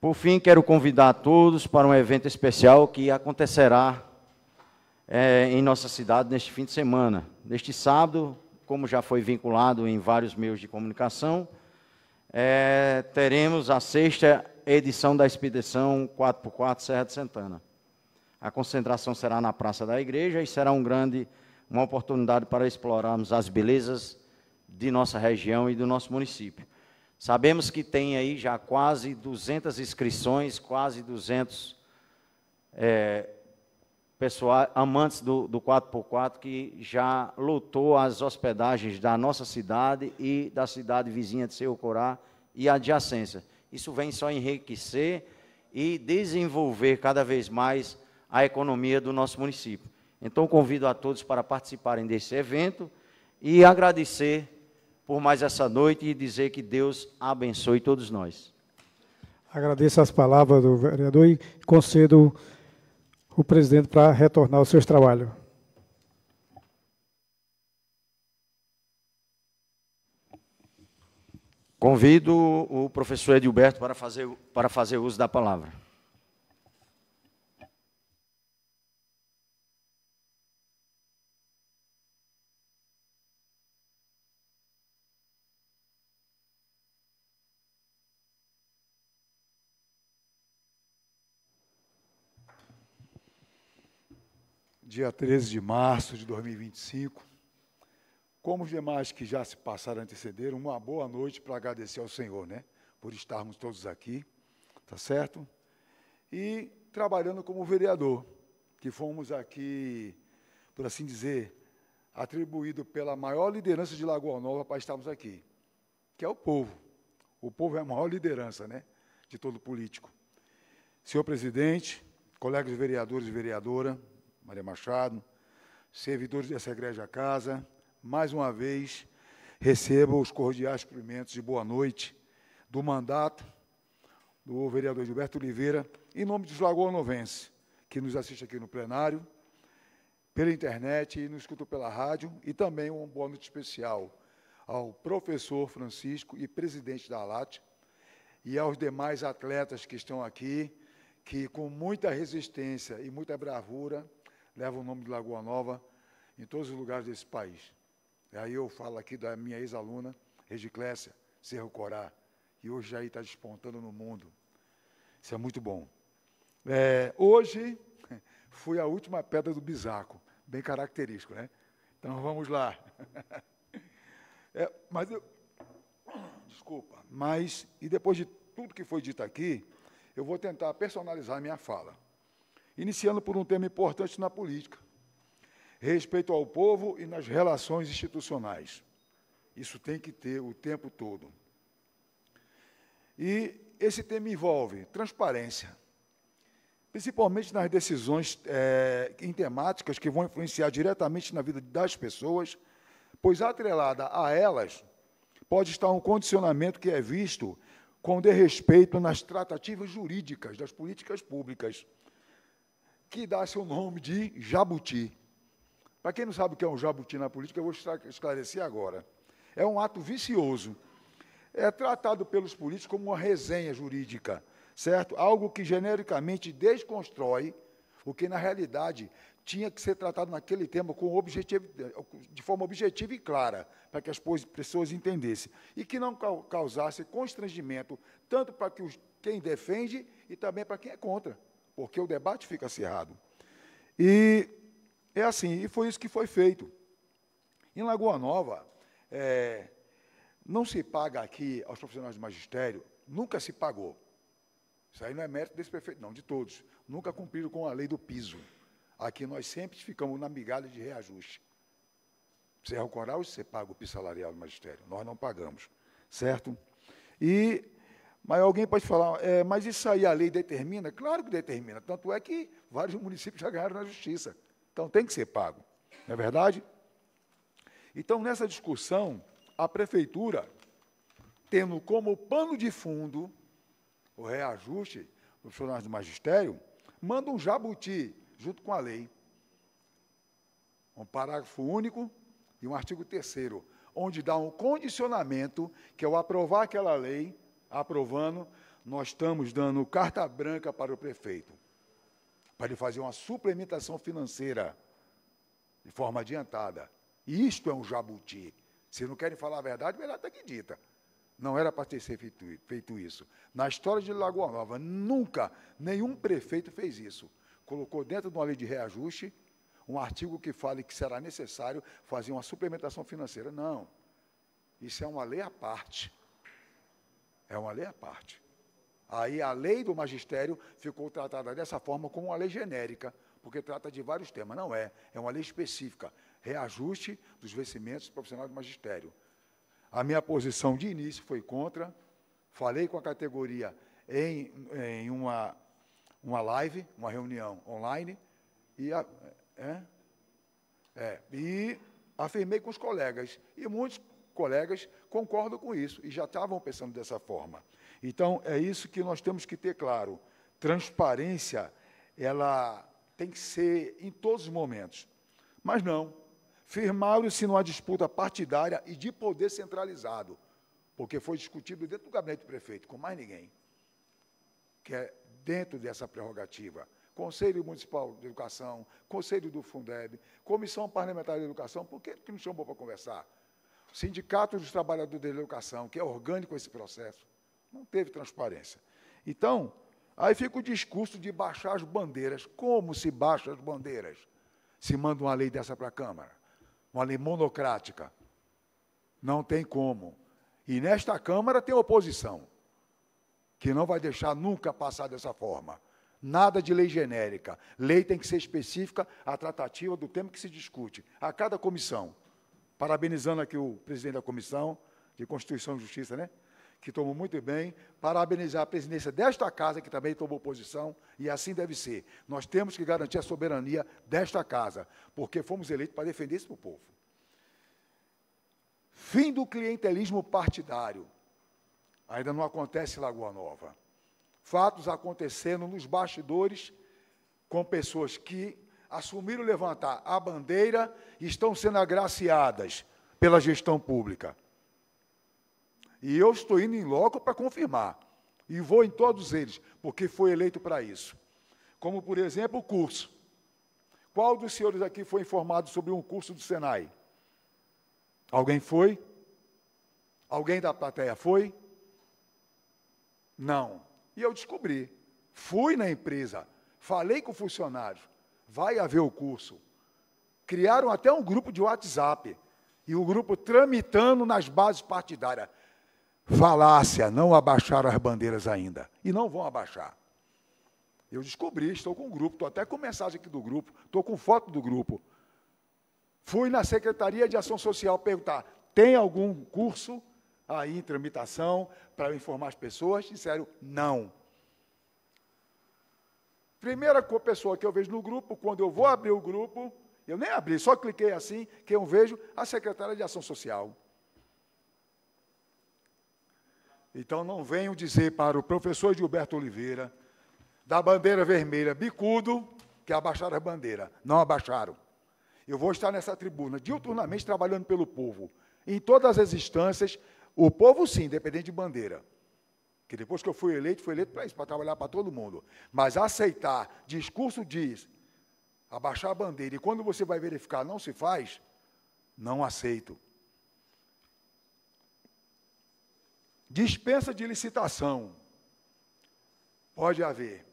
Por fim, quero convidar a todos para um evento especial que acontecerá em nossa cidade neste fim de semana. Neste sábado, como já foi vinculado em vários meios de comunicação, teremos a 6ª edição da expedição 4x4 Serra de Santana. A concentração será na Praça da Igreja e será uma oportunidade para explorarmos as belezas de nossa região e do nosso município. Sabemos que tem aí já quase 200 inscrições, quase 200 pessoas, amantes do 4x4, que já lotou as hospedagens da nossa cidade e da cidade vizinha de Seucorá e adjacência. Isso vem só enriquecer e desenvolver cada vez mais a economia do nosso município. Então, convido a todos para participarem desse evento e agradecer por mais essa noite e dizer que Deus abençoe todos nós. Agradeço as palavras do vereador e concedo o presidente para retornar aos seus trabalhos. Convido o professor Edilberto para fazer uso da palavra. Dia 13 de março de 2025. Como os demais que já se passaram antecederam, uma boa noite para agradecer ao Senhor, né? Por estarmos todos aqui, tá certo? E trabalhando como vereador, que fomos aqui, por assim dizer, atribuído pela maior liderança de Lagoa Nova para estarmos aqui, que é o povo. O povo é a maior liderança, né? De todo político. Senhor presidente, colegas vereadores e vereadora, Maria Machado, servidores dessa igreja casa, mais uma vez, recebo os cordiais cumprimentos de boa noite do mandato do vereador Gilberto Oliveira, em nome dos lagoanovenses, que nos assiste aqui no plenário, pela internet e nos escutam pela rádio, e também uma boa noite especial ao professor Francisco e presidente da ALAT, e aos demais atletas que estão aqui, que com muita resistência e muita bravura levam o nome de Lagoa Nova em todos os lugares desse país. E aí eu falo aqui da minha ex-aluna, Regiclécia Cerro Corá, e hoje já está despontando no mundo. Isso é muito bom. Hoje fui a última pedra do bisaco, bem característico, né? Então vamos lá. Desculpa, e depois de tudo que foi dito aqui, eu vou tentar personalizar a minha fala. Iniciando por um tema importante na política, respeito ao povo e nas relações institucionais. Isso tem que ter o tempo todo. E esse tema envolve transparência, principalmente nas decisões em temáticas que vão influenciar diretamente na vida das pessoas, pois atrelada a elas pode estar um condicionamento que é visto com desrespeito nas tratativas jurídicas das políticas públicas, que dá seu nome de jabuti. Para quem não sabe o que é um jabuti na política, eu vou esclarecer agora. É um ato vicioso. É tratado pelos políticos como uma resenha jurídica, certo? Algo que genericamente desconstrói o que, na realidade, tinha que ser tratado naquele tema de forma objetiva e clara, para que as pessoas entendessem, e que não causasse constrangimento, tanto para quem defende e também para quem é contra, porque o debate fica acirrado. E é assim, e foi isso que foi feito. Em Lagoa Nova, Não se paga aqui aos profissionais do magistério, nunca se pagou. Isso aí não é mérito desse prefeito, não, de todos. Nunca cumpriram com a lei do piso. Aqui nós sempre ficamos na migalha de reajuste. Serra Coral, você paga o piso salarial do magistério. Nós não pagamos, certo? Mas alguém pode falar, mas isso aí a lei determina? Claro que determina. Tanto é que vários municípios já ganharam na justiça. Então, tem que ser pago. Não é verdade? Então, nessa discussão, a prefeitura, tendo como pano de fundo o reajuste dos profissionais do magistério, manda um jabuti junto com a lei. Um parágrafo único e um artigo 3º, onde dá um condicionamento que, ao aprovar aquela lei, aprovando, nós estamos dando carta branca para o prefeito, para ele fazer uma suplementação financeira de forma adiantada. E isto é um jabuti. Se não querem falar a verdade está que dita. Não era para ter sido feito isso. Na história de Lagoa Nova, nunca nenhum prefeito fez isso. Colocou dentro de uma lei de reajuste um artigo que fale que será necessário fazer uma suplementação financeira. Não. Isso é uma lei à parte. É uma lei à parte. Aí a lei do magistério ficou tratada dessa forma como uma lei genérica, porque trata de vários temas. Não é. É uma lei específica. Reajuste dos vencimentos profissionais do magistério. A minha posição de início foi contra. Falei com a categoria em uma live, uma reunião online, e afirmei com os colegas. E muitos colegas concordam com isso, e já estavam pensando dessa forma. Então, é isso que nós temos que ter claro. Transparência, ela tem que ser em todos os momentos. Mas não. Firmaram-se numa disputa partidária e de poder centralizado, porque foi discutido dentro do gabinete do prefeito, com mais ninguém, que é dentro dessa prerrogativa. Conselho Municipal de Educação, Conselho do Fundeb, Comissão Parlamentar de Educação, por que não chamou para conversar? Sindicato dos Trabalhadores da Educação, que é orgânico esse processo, não teve transparência. Então, aí fica o discurso de baixar as bandeiras. Como se baixa as bandeiras? Se manda uma lei dessa para a Câmara, uma lei monocrática. Não tem como. E nesta Câmara tem oposição, que não vai deixar nunca passar dessa forma. Nada de lei genérica. Lei tem que ser específica à tratativa do tema que se discute, a cada comissão. Parabenizando aqui o presidente da Comissão de Constituição e Justiça, né? Que tomou muito bem, parabenizar a presidência desta casa, que também tomou posição, e assim deve ser. Nós temos que garantir a soberania desta casa, porque fomos eleitos para defender isso para o povo. Fim do clientelismo partidário. Ainda não acontece em Lagoa Nova. Fatos acontecendo nos bastidores, com pessoas que assumiram levantar a bandeira e estão sendo agraciadas pela gestão pública. E eu estou indo em loco para confirmar. E vou em todos eles, porque foi eleito para isso. Como, por exemplo, o curso. Qual dos senhores aqui foi informado sobre um curso do Senai? Alguém foi? Alguém da plateia foi? Não. E eu descobri. Fui na empresa, falei com o funcionário, vai haver o curso. Criaram até um grupo de WhatsApp, e o grupo tramitando nas bases partidárias. Falácia, não abaixaram as bandeiras ainda, e não vão abaixar. Eu descobri, estou com o grupo, estou até com mensagem aqui do grupo, estou com foto do grupo. Fui na Secretaria de Ação Social perguntar, tem algum curso aí em tramitação para informar as pessoas? Disseram, não. Primeira pessoa que eu vejo no grupo, quando eu vou abrir o grupo, eu nem abri, só cliquei assim, que eu vejo a secretária de Ação Social. Então, não venham dizer para o professor Gilberto Oliveira, da bandeira vermelha, bicudo, que abaixaram a bandeira. Não abaixaram. Eu vou estar nessa tribuna, diuturnamente, trabalhando pelo povo. Em todas as instâncias, o povo, sim, independente de bandeira. Que depois que eu fui eleito para isso, para trabalhar para todo mundo. Mas aceitar, discurso diz, abaixar a bandeira, e quando você vai verificar, não se faz, não aceito. Dispensa de licitação. Pode haver,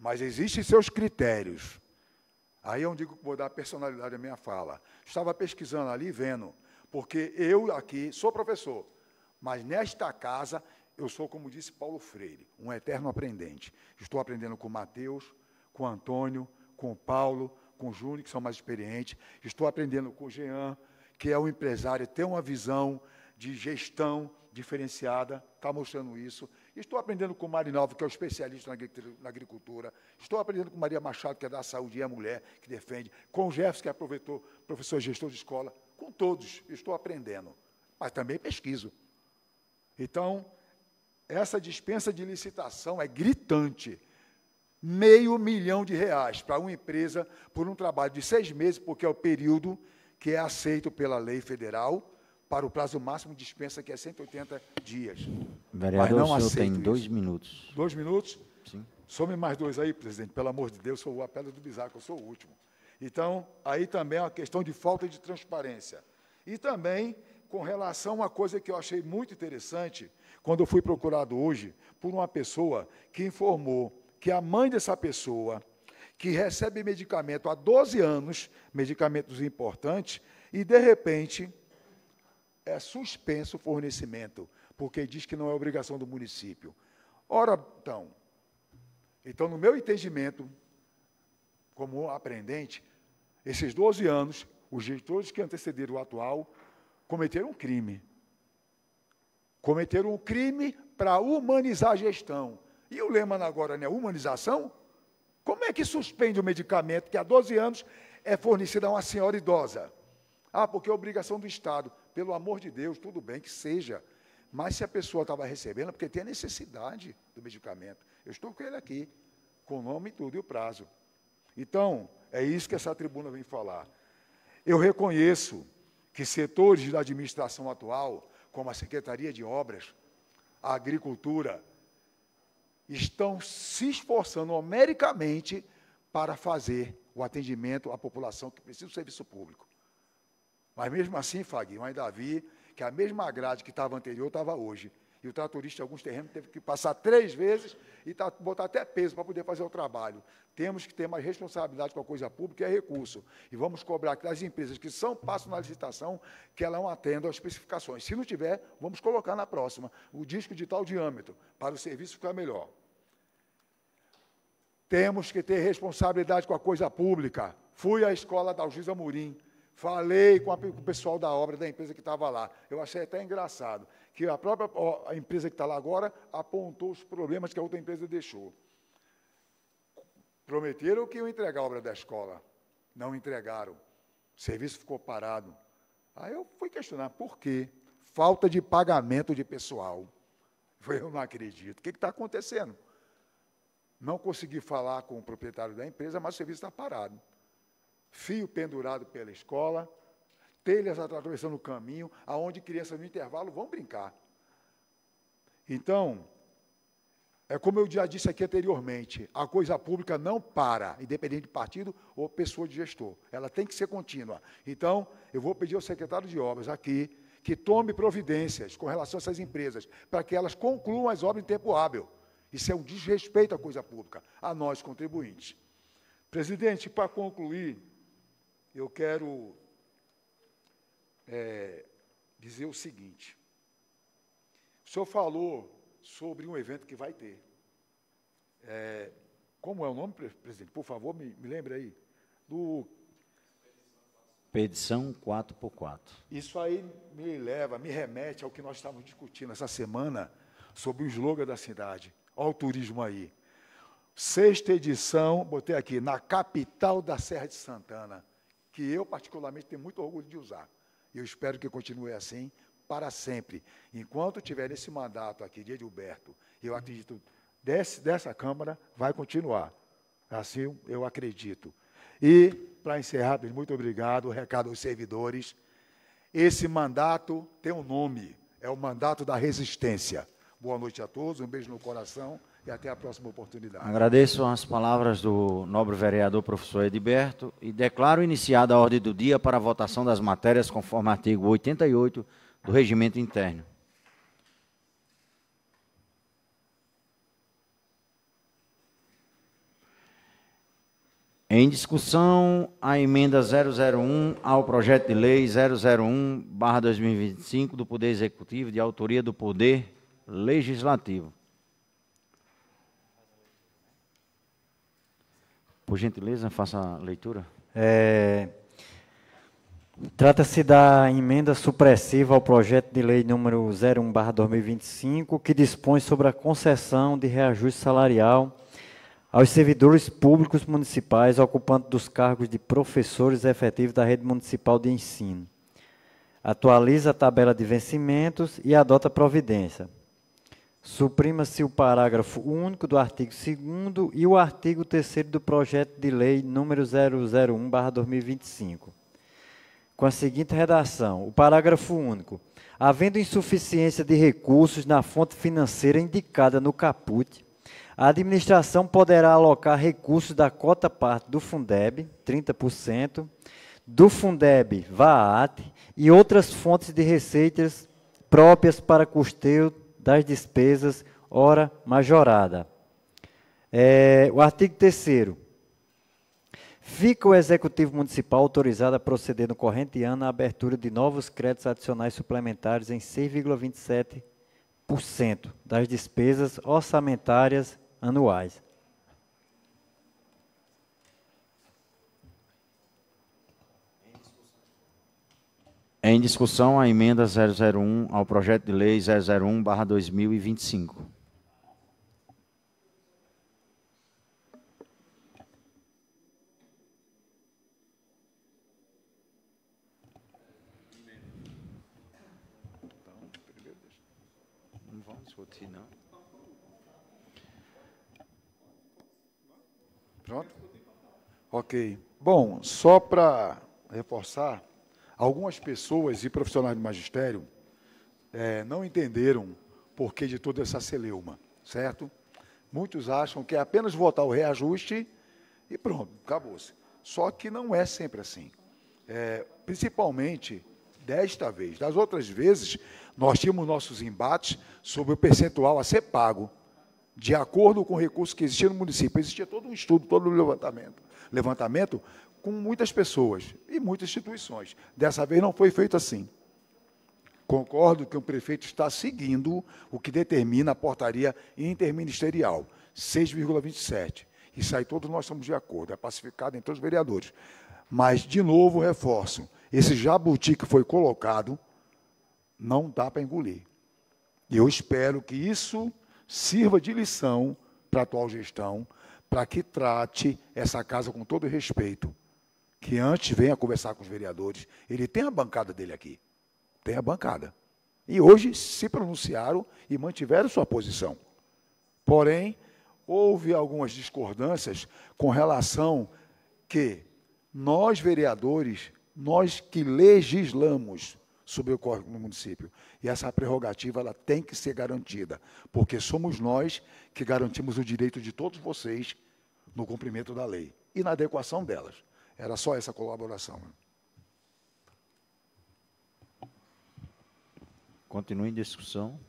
mas existem seus critérios. Aí eu digo que vou dar personalidade à minha fala. Estava pesquisando ali, vendo, porque eu aqui sou professor, Mas nesta casa, eu sou, como disse Paulo Freire, um eterno aprendente. Estou aprendendo com o Mateus, com o Antônio, com o Paulo, com o Júnior, que são mais experientes. Estou aprendendo com o Jean, que é um empresário, tem uma visão de gestão diferenciada, está mostrando isso. Estou aprendendo com o Marinalvo, que é o especialista na agricultura. Estou aprendendo com Maria Machado, que é da saúde e a mulher, que defende. Com o Jefferson, que é professor e gestor de escola. Com todos, estou aprendendo. Mas também pesquiso. Então, essa dispensa de licitação é gritante. R$500 milhão para uma empresa por um trabalho de 6 meses, porque é o período que é aceito pela lei federal para o prazo máximo de dispensa, que é 180 dias. Vereador, o senhor tem 2 minutos. 2 minutos? Sim. Some mais 2 aí, presidente, pelo amor de Deus, sou o apelo do Bisaco, eu sou o último. Então, aí também é uma questão de falta de transparência. E também, com relação a uma coisa que eu achei muito interessante, quando eu fui procurado hoje por uma pessoa que informou que a mãe dessa pessoa, que recebe medicamento há 12 anos, medicamentos importantes, e, de repente, é suspenso o fornecimento, porque diz que não é obrigação do município. Ora, então, no meu entendimento, como aprendente, esses 12 anos, os gestores que antecederam o atual cometeram um crime. Cometeram um crime para humanizar a gestão. E o lema agora não é humanização? Como é que suspende o medicamento que há 12 anos é fornecido a uma senhora idosa? Ah, porque é obrigação do Estado. Pelo amor de Deus, tudo bem que seja. Mas se a pessoa estava recebendo, é porque tem a necessidade do medicamento. Eu estou com ele aqui, com o nome e tudo, e o prazo. Então, é isso que essa tribuna vem falar. Eu reconheço que setores da administração atual, como a Secretaria de Obras, a Agricultura, estão se esforçando numericamente para fazer o atendimento à população que precisa do serviço público. Mas, mesmo assim, Faguinho, ainda vi que a mesma grade que estava anterior estava hoje. E o tratorista, em alguns terrenos, teve que passar 3 vezes e botar até peso para poder fazer o trabalho. Temos que ter mais responsabilidade com a coisa pública e é recurso. E vamos cobrar das empresas que passam na licitação que elas não atendam às especificações. Se não tiver, vamos colocar na próxima o disco de tal diâmetro, para o serviço ficar melhor. Temos que ter responsabilidade com a coisa pública. Fui à escola da Algisa Amorim, falei com o pessoal da obra, da empresa que estava lá. Eu achei até engraçado, que a própria empresa que está lá agora apontou os problemas que a outra empresa deixou. Prometeram que iam entregar a obra da escola. Não entregaram. O serviço ficou parado. Aí eu fui questionar, por quê? Falta de pagamento de pessoal. Eu não acredito. O que está acontecendo? Não consegui falar com o proprietário da empresa, mas o serviço está parado. Fio pendurado pela escola, telhas atravessando o caminho, aonde crianças no intervalo vão brincar. Então, é como eu já disse aqui anteriormente, a coisa pública não para, independente de partido ou pessoa de gestor. Ela tem que ser contínua. Então, eu vou pedir ao secretário de obras aqui que tome providências com relação a essas empresas, para que elas concluam as obras em tempo hábil. Isso é um desrespeito à coisa pública, a nós, contribuintes. Presidente, para concluir, eu quero dizer o seguinte. O senhor falou sobre um evento que vai ter. Como é o nome, presidente? Por favor, me lembre aí. Expedição 4x4. Isso aí me remete ao que nós estávamos discutindo essa semana sobre o slogan da cidade. Olha o turismo aí. 6ª edição, botei aqui, na capital da Serra de Santana, que eu, particularmente, tenho muito orgulho de usar. E eu espero que continue assim para sempre. Enquanto tiver esse mandato aqui de Edilberto, eu acredito, dessa Câmara, vai continuar. Assim eu acredito. E, para encerrar, muito obrigado, recado aos servidores. Esse mandato tem um nome, é o mandato da resistência. Boa noite a todos, um beijo no coração e até a próxima oportunidade. Agradeço as palavras do nobre vereador professor Edilberto e declaro iniciada a ordem do dia para a votação das matérias conforme artigo 88 do Regimento Interno. Em discussão, a emenda 001 ao projeto de lei 001/2025 do Poder Executivo, de autoria do Poder Legislativo. Por gentileza, faça a leitura. Trata-se da emenda supressiva ao projeto de lei número 01/2025, que dispõe sobre a concessão de reajuste salarial aos servidores públicos municipais ocupantes dos cargos de professores efetivos da rede municipal de ensino. Atualiza a tabela de vencimentos e adota providência. Suprima-se o parágrafo único do artigo 2º e o artigo 3º do projeto de lei número 001/2025. Com a seguinte redação: o parágrafo único. Havendo insuficiência de recursos na fonte financeira indicada no caput, a administração poderá alocar recursos da cota parte do Fundeb, 30%, do Fundeb VAAT e outras fontes de receitas próprias para custeio das despesas ora majorada. O artigo 3º. Fica o Executivo Municipal autorizado a proceder no corrente ano à abertura de novos créditos adicionais suplementares em 6,27% das despesas orçamentárias anuais. Em discussão, a emenda 001 ao projeto de lei 001/2025. Não vamos discutir, não. Pronto? Ok. Bom, só para reforçar, algumas pessoas e profissionais do magistério não entenderam o porquê de toda essa celeuma, certo? Muitos acham que é apenas votar o reajuste e pronto, acabou-se. Só que não é sempre assim. Principalmente desta vez. Das outras vezes, nós tínhamos nossos embates sobre o percentual a ser pago, de acordo com o recurso que existia no município. Existia todo um estudo, todo um levantamento com muitas pessoas e muitas instituições. Dessa vez não foi feito assim. Concordo que o prefeito está seguindo o que determina a portaria interministerial, 6,27. Isso aí todos nós estamos de acordo, é pacificado entre os vereadores. Mas, de novo, reforço, esse jabuti que foi colocado não dá para engolir. E eu espero que isso sirva de lição para a atual gestão, para que trate essa casa com todo respeito, que antes venha conversar com os vereadores. Ele tem a bancada dele aqui, tem a bancada. E hoje se pronunciaram e mantiveram sua posição. Porém, houve algumas discordâncias com relação que nós, vereadores, nós que legislamos sobre o Código no município. E essa prerrogativa ela tem que ser garantida, porque somos nós que garantimos o direito de todos vocês no cumprimento da lei e na adequação delas. Era só essa colaboração. Continue em discussão.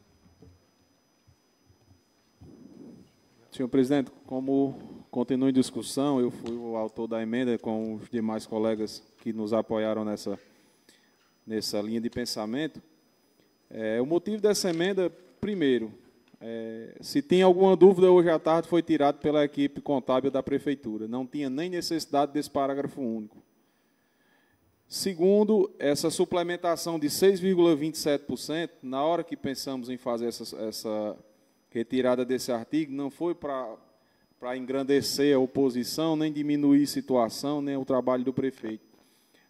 Senhor presidente, como continua em discussão, eu fui o autor da emenda com os demais colegas que nos apoiaram nessa linha de pensamento. O motivo dessa emenda, primeiro, se tinha alguma dúvida, hoje à tarde foi tirado pela equipe contábil da Prefeitura. Não tinha nem necessidade desse parágrafo único. Segundo, essa suplementação de 6,27%, na hora que pensamos em fazer essa retirada desse artigo, não foi para engrandecer a oposição, nem diminuir a situação, nem o trabalho do prefeito.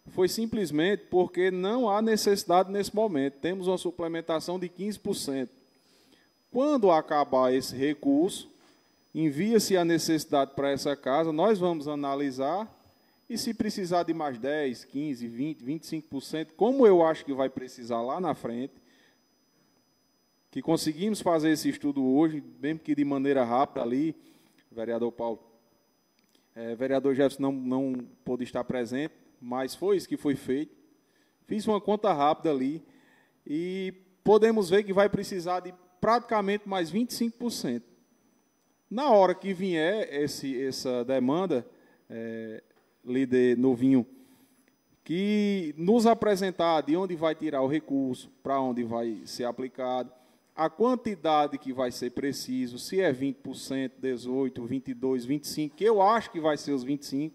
Foi simplesmente porque não há necessidade nesse momento. Temos uma suplementação de 15%. Quando acabar esse recurso, envia-se a necessidade para essa casa, nós vamos analisar e se precisar de mais 10%, 15%, 20%, 25%, como eu acho que vai precisar lá na frente, que conseguimos fazer esse estudo hoje, mesmo que de maneira rápida ali, vereador Paulo, vereador Jefferson não pôde estar presente, mas foi isso que foi feito. Fiz uma conta rápida ali e podemos ver que vai precisar de praticamente mais 25%. Na hora que vier essa demanda, líder Novinho, que nos apresentar de onde vai tirar o recurso, para onde vai ser aplicado, a quantidade que vai ser preciso, se é 20%, 18%, 22%, 25%, que eu acho que vai ser os 25%.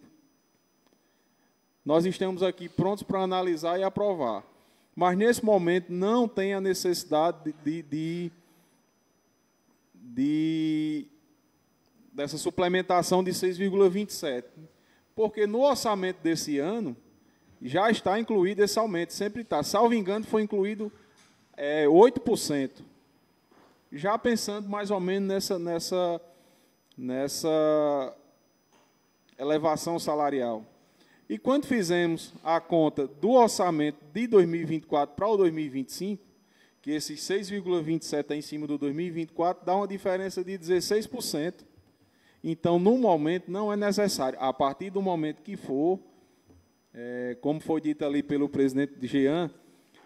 Nós estamos aqui prontos para analisar e aprovar. Mas, nesse momento, não tem a necessidade dessa suplementação de 6,27%. Porque no orçamento desse ano já está incluído esse aumento, sempre está. Salvo engano, foi incluído 8%. Já pensando mais ou menos nessa elevação salarial. E quando fizemos a conta do orçamento de 2024 para o 2025, que esses 6,27 em cima do 2024, dá uma diferença de 16%. Então, no momento, não é necessário. A partir do momento que for, como foi dito ali pelo presidente de Jean,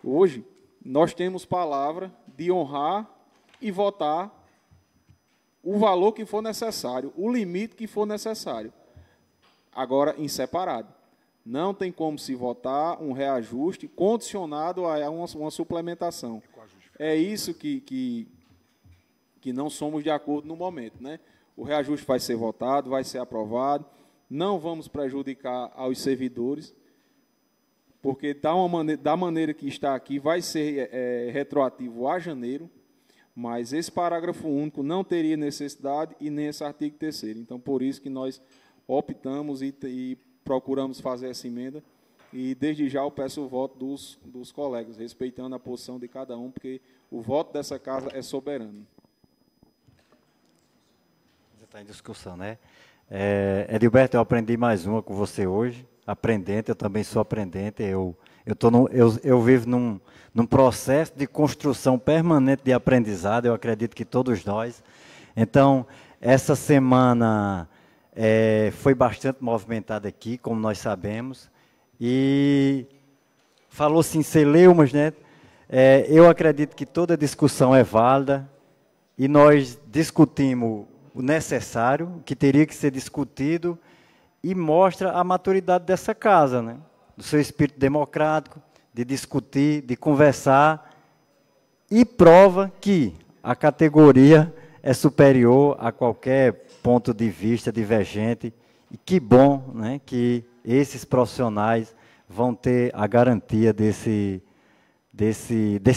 hoje, nós temos palavra de honrar e votar o valor que for necessário, o limite que for necessário. Agora, em separado. Não tem como se votar um reajuste condicionado a uma suplementação. É isso que não somos de acordo no momento, né? O reajuste vai ser votado, vai ser aprovado, não vamos prejudicar aos servidores, porque da maneira que está aqui vai ser retroativo a janeiro, mas esse parágrafo único não teria necessidade e nem esse artigo 3º. Então, por isso que nós optamos e procuramos fazer essa emenda, e desde já eu peço o voto dos colegas, respeitando a posição de cada um, porque o voto dessa casa é soberano. Está em discussão, né? Edilberto, eu aprendi mais uma com você hoje, aprendente, eu também sou aprendente, eu vivo num processo de construção permanente de aprendizado, eu acredito que todos nós. Então, essa semana foi bastante movimentada aqui, como nós sabemos, e falou-se em celeumas, né? Eu acredito que toda discussão é válida, e nós discutimos o necessário, o que teria que ser discutido, e mostra a maturidade dessa casa, né? Do seu espírito democrático, de discutir, de conversar, e prova que a categoria é superior a qualquer ponto de vista divergente, e que bom, né, que esses profissionais vão ter a garantia desse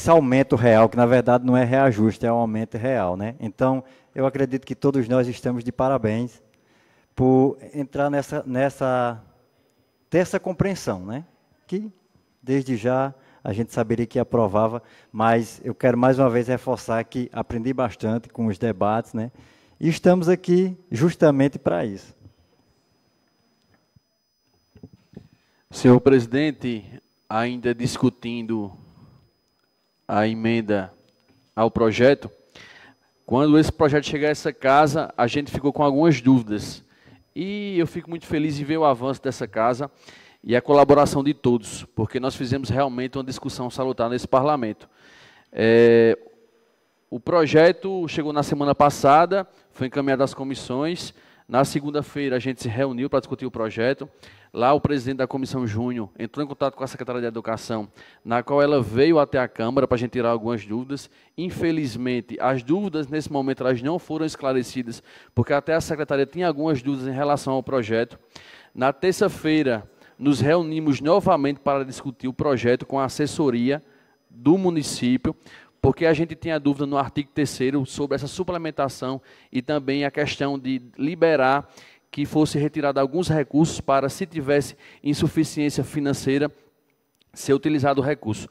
aumento real, que na verdade não é reajuste, é um aumento real, né? Então, eu acredito que todos nós estamos de parabéns por entrar ter essa compreensão, né? Que, desde já, a gente saberia que aprovava, mas eu quero mais uma vez reforçar que aprendi bastante com os debates, né? E estamos aqui justamente para isso. Senhor presidente, ainda discutindo a emenda ao projeto, quando esse projeto chegar a essa casa, a gente ficou com algumas dúvidas. E eu fico muito feliz em ver o avanço dessa casa e a colaboração de todos, porque nós fizemos realmente uma discussão salutar nesse parlamento. O projeto chegou na semana passada, foi encaminhado às comissões. Na segunda-feira, a gente se reuniu para discutir o projeto. Lá, o presidente da Comissão Júnior entrou em contato com a Secretaria de Educação, na qual ela veio até a Câmara para a gente tirar algumas dúvidas. Infelizmente, as dúvidas, nesse momento, elas não foram esclarecidas, porque até a Secretaria tinha algumas dúvidas em relação ao projeto. Na terça-feira, nos reunimos novamente para discutir o projeto com a assessoria do município, porque a gente tinha dúvida no artigo 3º sobre essa suplementação e também a questão de liberar que fosse retirado alguns recursos para, se tivesse insuficiência financeira, ser utilizado o recurso.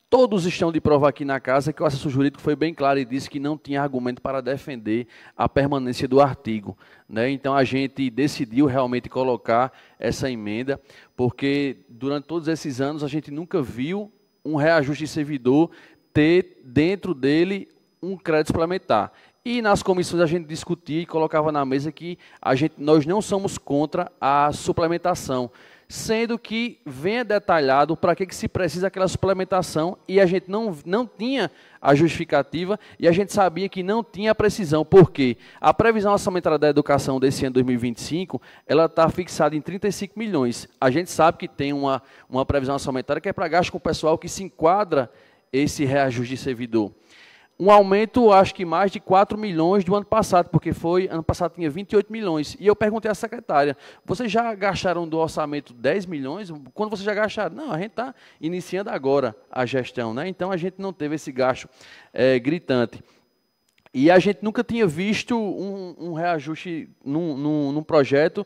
Todos estão de prova aqui na casa que o assessor jurídico foi bem claro e disse que não tinha argumento para defender a permanência do artigo, né? Então, a gente decidiu realmente colocar essa emenda, porque durante todos esses anos a gente nunca viu um reajuste de servidor ter dentro dele um crédito suplementar. E nas comissões a gente discutia e colocava na mesa que nós não somos contra a suplementação. sendo que venha detalhado para que se precisa aquela suplementação, e a gente não tinha a justificativa, e a gente sabia que não tinha precisão, porque a previsão orçamentária da educação desse ano 2025, ela está fixada em 35 milhões. A gente sabe que tem uma previsão orçamentária que é para gasto com o pessoal que se enquadra esse reajuste de servidor. Um aumento, acho que mais de 4 milhões do ano passado, porque ano passado tinha 28 milhões. E eu perguntei à secretária, vocês já gastaram do orçamento 10 milhões? Quando vocês já gastaram? Não, a gente está iniciando agora a gestão, né? Então a gente não teve esse gasto gritante. E a gente nunca tinha visto um reajuste num projeto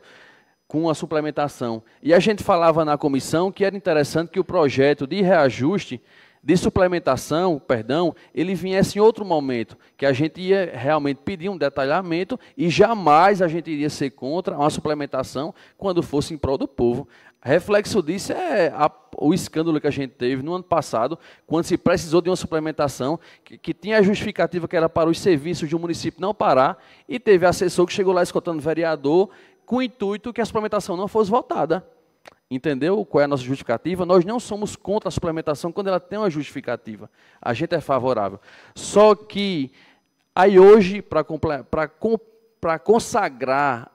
com a suplementação. E a gente falava na comissão que era interessante que o projeto de reajuste de suplementação, perdão, ele viesse em outro momento, que a gente ia realmente pedir um detalhamento e jamais a gente iria ser contra uma suplementação quando fosse em prol do povo. Reflexo disso é o escândalo que a gente teve no ano passado, quando se precisou de uma suplementação que tinha a justificativa que era para os serviços de um município não parar, e teve assessor que chegou lá escutando o vereador com o intuito que a suplementação não fosse votada. Entendeu qual é a nossa justificativa? Nós não somos contra a suplementação quando ela tem uma justificativa. A gente é favorável. Só que, aí hoje, para consagrar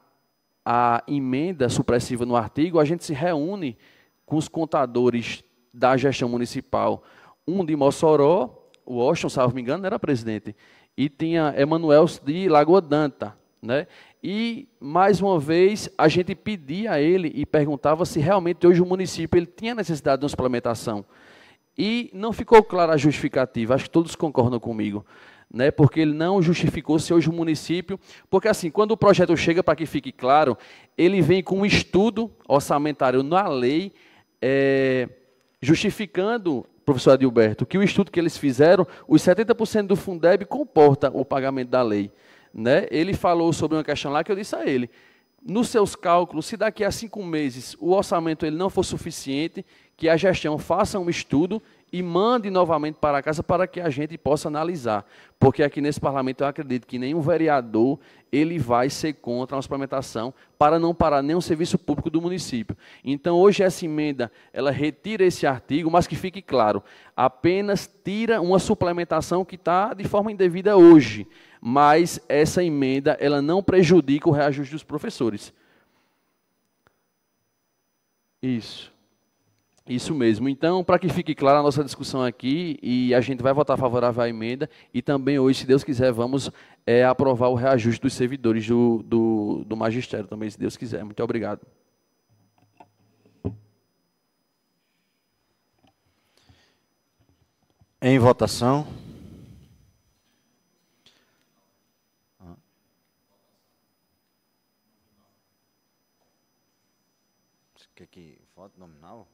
a emenda supressiva no artigo, a gente se reúne com os contadores da gestão municipal. Um de Mossoró, o Washington, salvo me engano, era presidente, e tinha Emanuel de Lagoa D'Anta, né? E, mais uma vez, a gente pedia a ele e perguntava se realmente hoje o município ele tinha necessidade de uma suplementação. E não ficou clara a justificativa, acho que todos concordam comigo, né? Porque ele não justificou se hoje o município... Porque, assim, quando o projeto chega, para que fique claro, ele vem com um estudo orçamentário na lei, justificando, professor Adilberto, que o estudo que eles fizeram, os 70% do Fundeb comporta o pagamento da lei. Né? Ele falou sobre uma questão lá que eu disse a ele, nos seus cálculos, se daqui a 5 meses o orçamento ele não for suficiente, que a gestão faça um estudo e mande novamente para casa para que a gente possa analisar. Porque aqui nesse parlamento eu acredito que nenhum vereador ele vai ser contra a suplementação para não parar nenhum serviço público do município. Então hoje essa emenda, ela retira esse artigo, mas que fique claro, apenas tira uma suplementação que está de forma indevida hoje, mas essa emenda ela não prejudica o reajuste dos professores. Isso mesmo. Então, para que fique clara a nossa discussão aqui, e a gente vai votar favorável à emenda, e também hoje, se Deus quiser, vamos aprovar o reajuste dos servidores do magistério também, se Deus quiser. Muito obrigado. Em votação. Quer que voto nominal?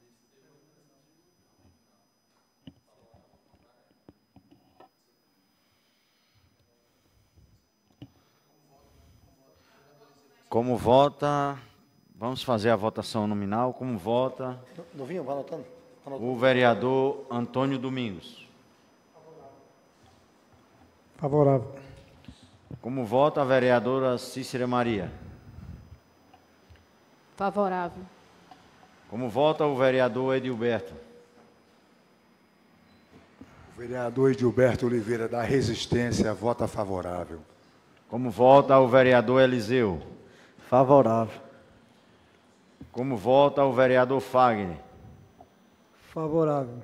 Como vota? Vamos fazer a votação nominal. Como vota? Novinho, vai anotando. O vereador Antônio Domingos. Favorável. Como vota a vereadora Cícera Maria? Favorável. Como vota o vereador Edilberto? O vereador Edilberto Oliveira, da Resistência, vota favorável. Como vota o vereador Eliseu? Favorável. Como vota o vereador Fagner? Favorável.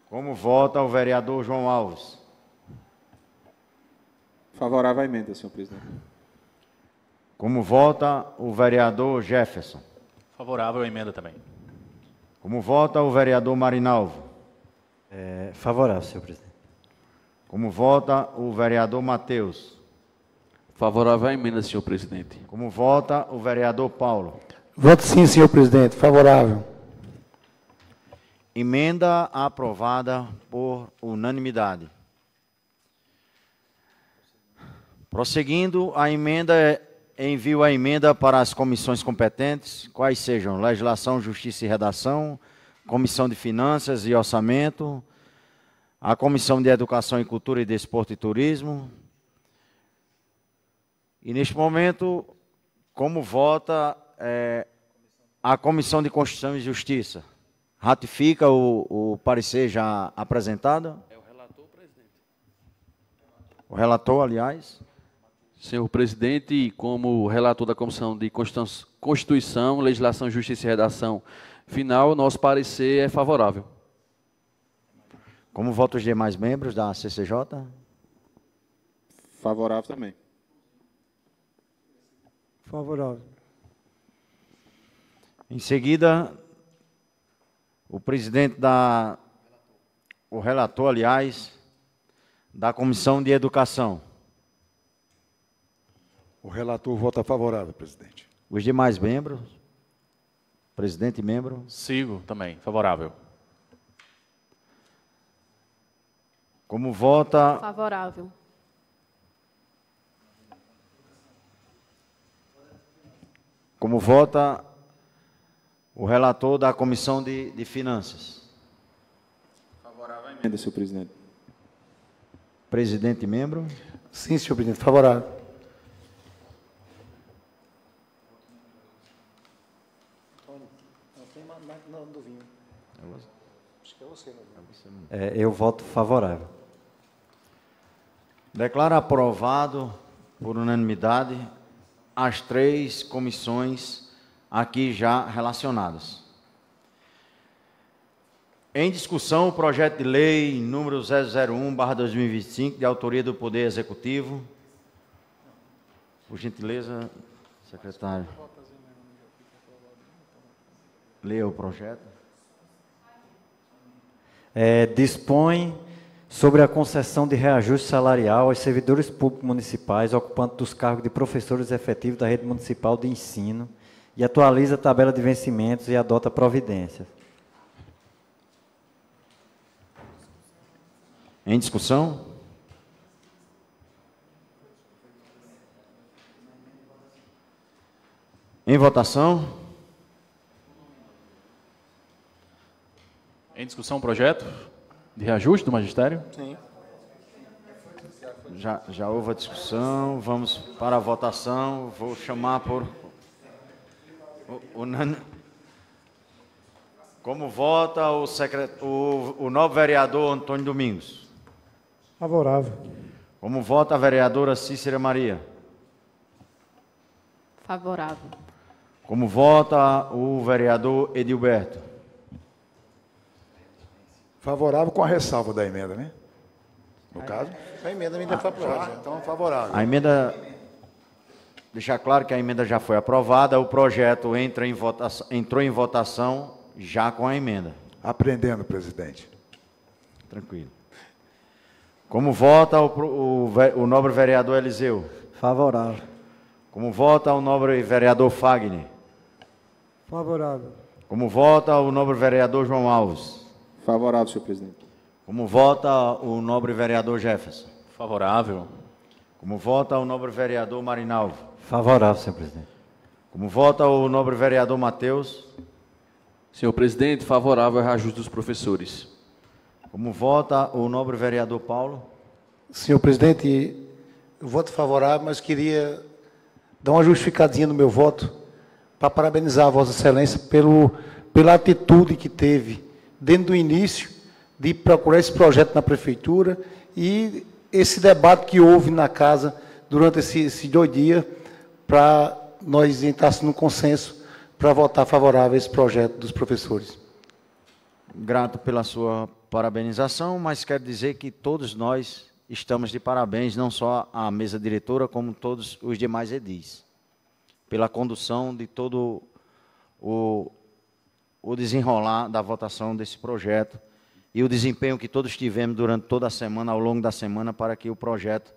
Como vota o vereador João Alves? Favorável à emenda, senhor presidente. Como vota o vereador Jefferson? Favorável à emenda também. Como vota o vereador Marinalvo? Favorável, senhor presidente. Como vota o vereador Mateus? Favorável à emenda, senhor presidente. Como vota o vereador Paulo? Voto sim, senhor presidente. Favorável. Emenda aprovada por unanimidade. Prosseguindo, a emenda envio a emenda para as comissões competentes, quais sejam Legislação, Justiça e Redação, Comissão de Finanças e Orçamento, a Comissão de Educação e Cultura e Desporto e Turismo. E neste momento, como vota A Comissão de Constituição e Justiça ratifica o parecer já apresentado? É o relator, presidente. O relator, aliás. Senhor presidente, como relator da Comissão de Constituição, Legislação, Justiça e Redação final, nosso parecer é favorável. Como votam os demais membros da CCJ? Favorável também. Favorável. Em seguida, o presidente o relator, aliás, da Comissão de Educação. O relator vota favorável, presidente. Os demais membros? Presidente e membro? Sigo também, favorável. Como vota... Favorável. Como vota o relator da Comissão de Finanças? Favorável à emenda, senhor presidente. Presidente e membro? Sim, senhor presidente, favorável. Eu voto favorável. Declaro aprovado, por unanimidade, as 3 comissões aqui já relacionadas. Em discussão, o projeto de lei número 001/2025, de autoria do Poder Executivo. Por gentileza, secretário. Leia o projeto. Dispõe sobre a concessão de reajuste salarial aos servidores públicos municipais ocupantes dos cargos de professores efetivos da rede municipal de ensino e atualiza a tabela de vencimentos e adota providências. Em discussão? Em votação? Em discussão, projeto de reajuste do magistério? Sim. Já houve a discussão, vamos para a votação. Vou chamar por... Como vota o novo vereador Antônio Domingos? Favorável. Como vota a vereadora Cícera Maria? Favorável. Como vota o vereador Edilberto? Favorável com a ressalva da emenda, né? No caso. A emenda é favorável. Então, favorável. A emenda... Deixar claro que a emenda já foi aprovada, o projeto entrou em votação já com a emenda. Aprendendo, presidente. Tranquilo. Como vota o nobre vereador Eliseu? Favorável. Como vota o nobre vereador Fagner? Favorável. Como vota o nobre vereador João Alves? Favorável, senhor presidente. Como vota o nobre vereador Jefferson? Favorável. Como vota o nobre vereador Marinalvo? Favorável, senhor presidente. Como vota o nobre vereador Mateus? Senhor presidente, favorável ao reajuste dos professores. Como vota o nobre vereador Paulo? Senhor presidente, eu voto favorável, mas queria dar uma justificadinha no meu voto para parabenizar a Vossa Excelência pela atitude que teve desde o início de procurar esse projeto na prefeitura e esse debate que houve na casa durante esses 2 dias para nós entrarmos num consenso para votar favorável a esse projeto dos professores. Grato pela sua parabenização, mas quero dizer que todos nós estamos de parabéns, não só a mesa diretora, como todos os demais edis, pela condução de todo o desenrolar da votação desse projeto e o desempenho que todos tivemos durante toda a semana, ao longo da semana, para que o projeto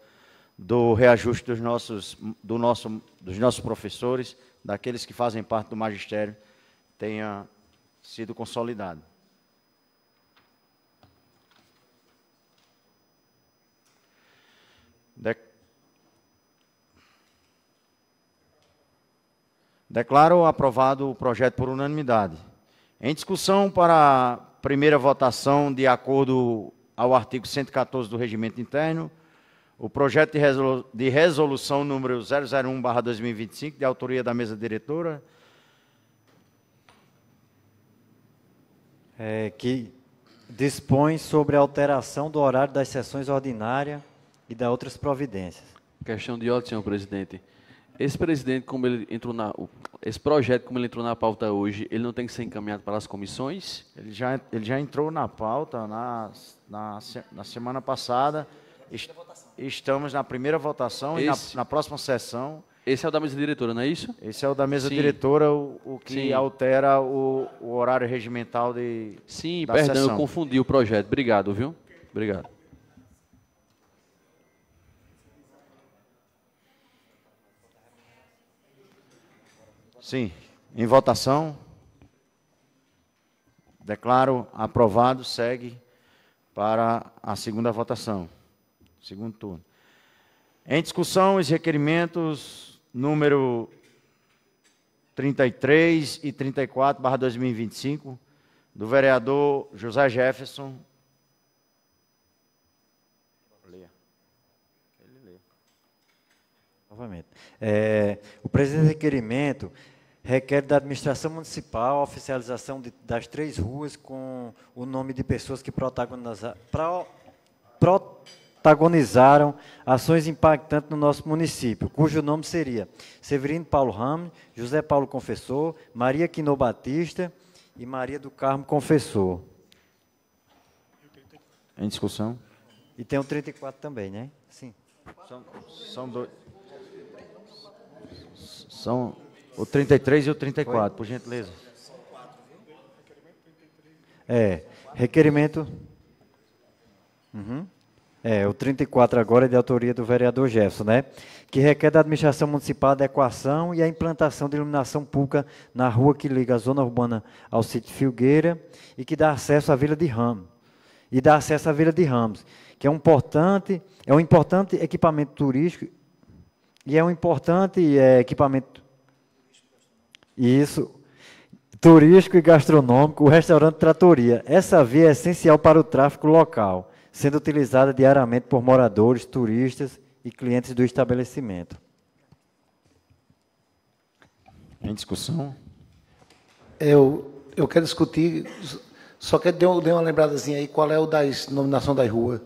do reajuste dos nossos professores, daqueles que fazem parte do magistério, tenha sido consolidado. Declaro aprovado o projeto por unanimidade. Em discussão para a primeira votação, de acordo ao artigo 114 do Regimento Interno, o projeto de resolução número 001/2025, de autoria da mesa diretora. que dispõe sobre a alteração do horário das sessões ordinárias e das outras providências. Questão de ordem, senhor presidente. Esse projeto, como ele entrou na pauta hoje, ele não tem que ser encaminhado para as comissões? Ele já entrou na pauta na semana passada. Estamos na primeira votação e na próxima sessão. Esse é o da mesa diretora, não é isso? Esse é o da mesa Sim. diretora, o que Sim. altera o horário regimental da Perdão, sessão. eu confundi o projeto. Obrigado, viu? Obrigado. Sim. Em votação. Declaro aprovado. Segue para a segunda votação. Segundo turno. Em discussão, os requerimentos número 33 e 34/2025, do vereador José Jefferson. Novamente. O presente requerimento requer da administração municipal a oficialização das 3 ruas com o nome de pessoas que protagonizaram ações impactantes no nosso município, cujo nome seria Severino Paulo Ramos, José Paulo Confessor, Maria Quinô Batista e Maria do Carmo Confessor. Em discussão. E tem o 34 também, né? Sim. São dois. São o 33 e o 34, por gentileza. Requerimento. O 34 agora é de autoria do vereador Jefferson, né? Que requer da administração municipal a adequação e a implantação de iluminação pública na rua que liga a zona urbana ao sítio Filgueira e que dá acesso à Vila de Ramos. Que é um importante equipamento turístico e é um importante equipamento turístico e gastronômico, o restaurante Tratoria. Essa via é essencial para o tráfego local, sendo utilizada diariamente por moradores, turistas e clientes do estabelecimento. Em discussão. Eu quero discutir, só que dê uma lembradazinha aí, qual é o da nominação da rua?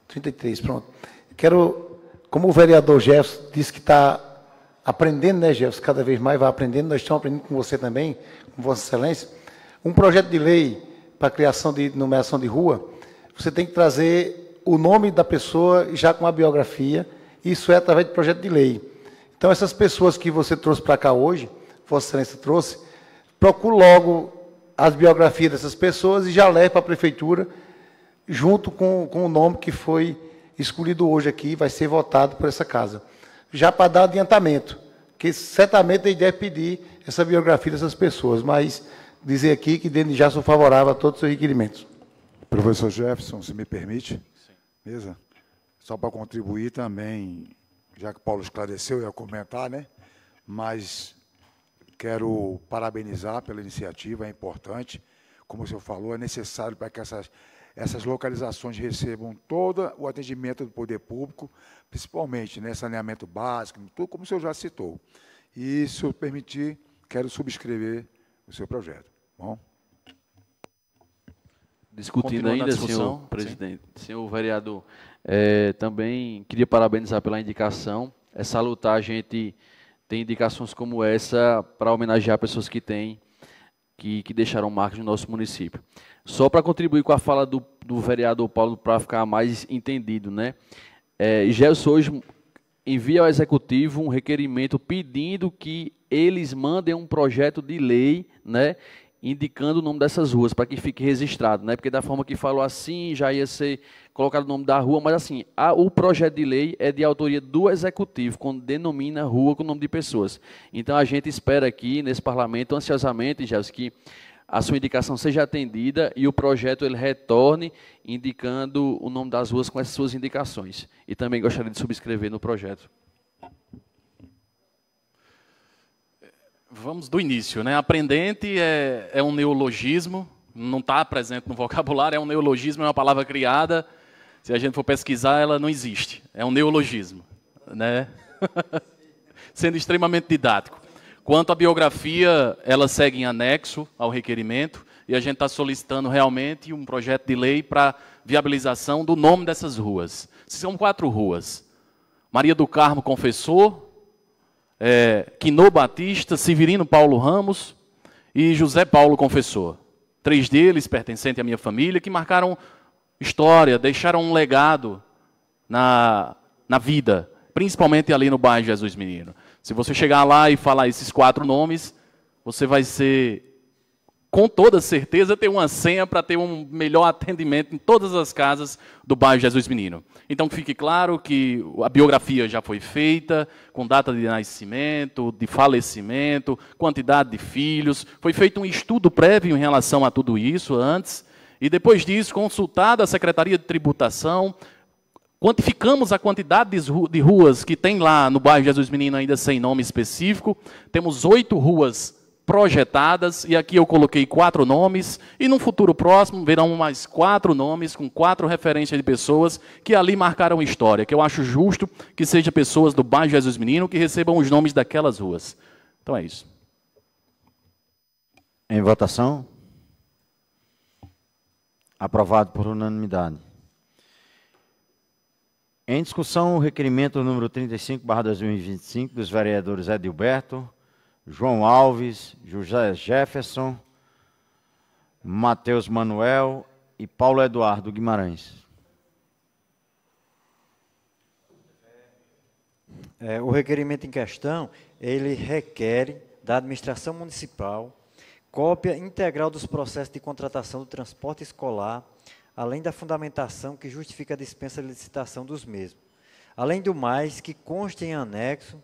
33, pronto. Quero, como o vereador Jefferson disse que está aprendendo, né, Jefferson, cada vez mais vai aprendendo, nós estamos aprendendo com você também, com Vossa Excelência, um projeto de lei para a criação de numeração de rua, você tem que trazer o nome da pessoa já com a biografia, isso é através de projeto de lei. Então, essas pessoas que você trouxe para cá hoje, Vossa Excelência trouxe, procure logo as biografias dessas pessoas e já leve para a prefeitura, junto com o nome que foi escolhido hoje aqui, vai ser votado por essa casa. Já para dar adiantamento, que certamente a ideia é pedir essa biografia dessas pessoas, mas dizer aqui que desde já sou favorável a todos os seus requerimentos. Professor Jefferson, se me permite? Sim. Mesa? Só para contribuir também, já que o Paulo esclareceu, eu ia comentar, né? Mas quero parabenizar pela iniciativa, é importante. Como o senhor falou, é necessário para que essas localizações recebam todo o atendimento do poder público, principalmente, né, saneamento básico, tudo como o senhor já citou. E, se eu permitir, quero subscrever o seu projeto. Bom? Discutindo ainda, senhor presidente, senhor vereador, também queria parabenizar pela indicação. É salutar a gente ter indicações como essa para homenagear pessoas que deixaram marcas no nosso município. Só para contribuir com a fala do vereador Paulo, para ficar mais entendido, né? Gelson hoje envia ao Executivo um requerimento pedindo que eles mandem um projeto de lei, né, indicando o nome dessas ruas, para que fique registrado, né? Porque da forma que falou assim, já ia ser colocado o nome da rua, mas assim, o projeto de lei é de autoria do Executivo, quando denomina rua com o nome de pessoas. Então, a gente espera aqui, nesse parlamento, ansiosamente, Gelson, que a sua indicação seja atendida e o projeto ele retorne indicando o nome das ruas com essas suas indicações. E também gostaria de subscrever no projeto. Vamos do início, né? Aprendente é um neologismo, não está presente no vocabulário, é um neologismo, é uma palavra criada. Se a gente for pesquisar, ela não existe. É um neologismo, né? Sendo extremamente didático. Quanto à biografia, ela segue em anexo ao requerimento, e a gente está solicitando realmente um projeto de lei para viabilização do nome dessas ruas. São 4 ruas. Maria do Carmo Confessor, Quinô Batista, Severino Paulo Ramos e José Paulo Confessor. 3 deles, pertencentes à minha família, que marcaram história, deixaram um legado na vida, principalmente ali no bairro Jesus Menino. Se você chegar lá e falar esses 4 nomes, você vai ser, com toda certeza, ter uma senha para ter um melhor atendimento em todas as casas do bairro Jesus Menino. Então, fique claro que a biografia já foi feita, com data de nascimento, de falecimento, quantidade de filhos. Foi feito um estudo prévio em relação a tudo isso antes, e depois disso, consultada a Secretaria de Tributação, quantificamos a quantidade de ruas que tem lá no bairro Jesus Menino, ainda sem nome específico. Temos 8 ruas projetadas, e aqui eu coloquei 4 nomes, e no futuro próximo verão mais 4 nomes, com 4 referências de pessoas que ali marcaram história, que eu acho justo que sejam pessoas do bairro Jesus Menino que recebam os nomes daquelas ruas. Então é isso. Em votação. Aprovado por unanimidade. Em discussão, o requerimento número 35/2025 dos vereadores Edilberto, João Alves, José Jefferson, Matheus Manuel e Paulo Eduardo Guimarães. O requerimento em questão, ele requer da administração municipal cópia integral dos processos de contratação do transporte escolar, além da fundamentação que justifica a dispensa de licitação dos mesmos. Além do mais, que conste em anexo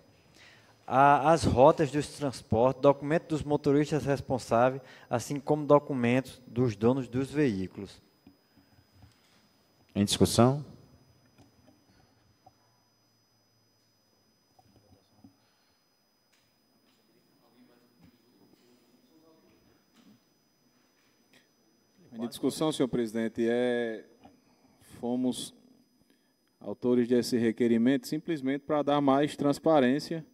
as rotas dos transportes, documento dos motoristas responsáveis, assim como documentos dos donos dos veículos. Em discussão? Em discussão, senhor presidente, fomos autores desse requerimento simplesmente para dar mais transparência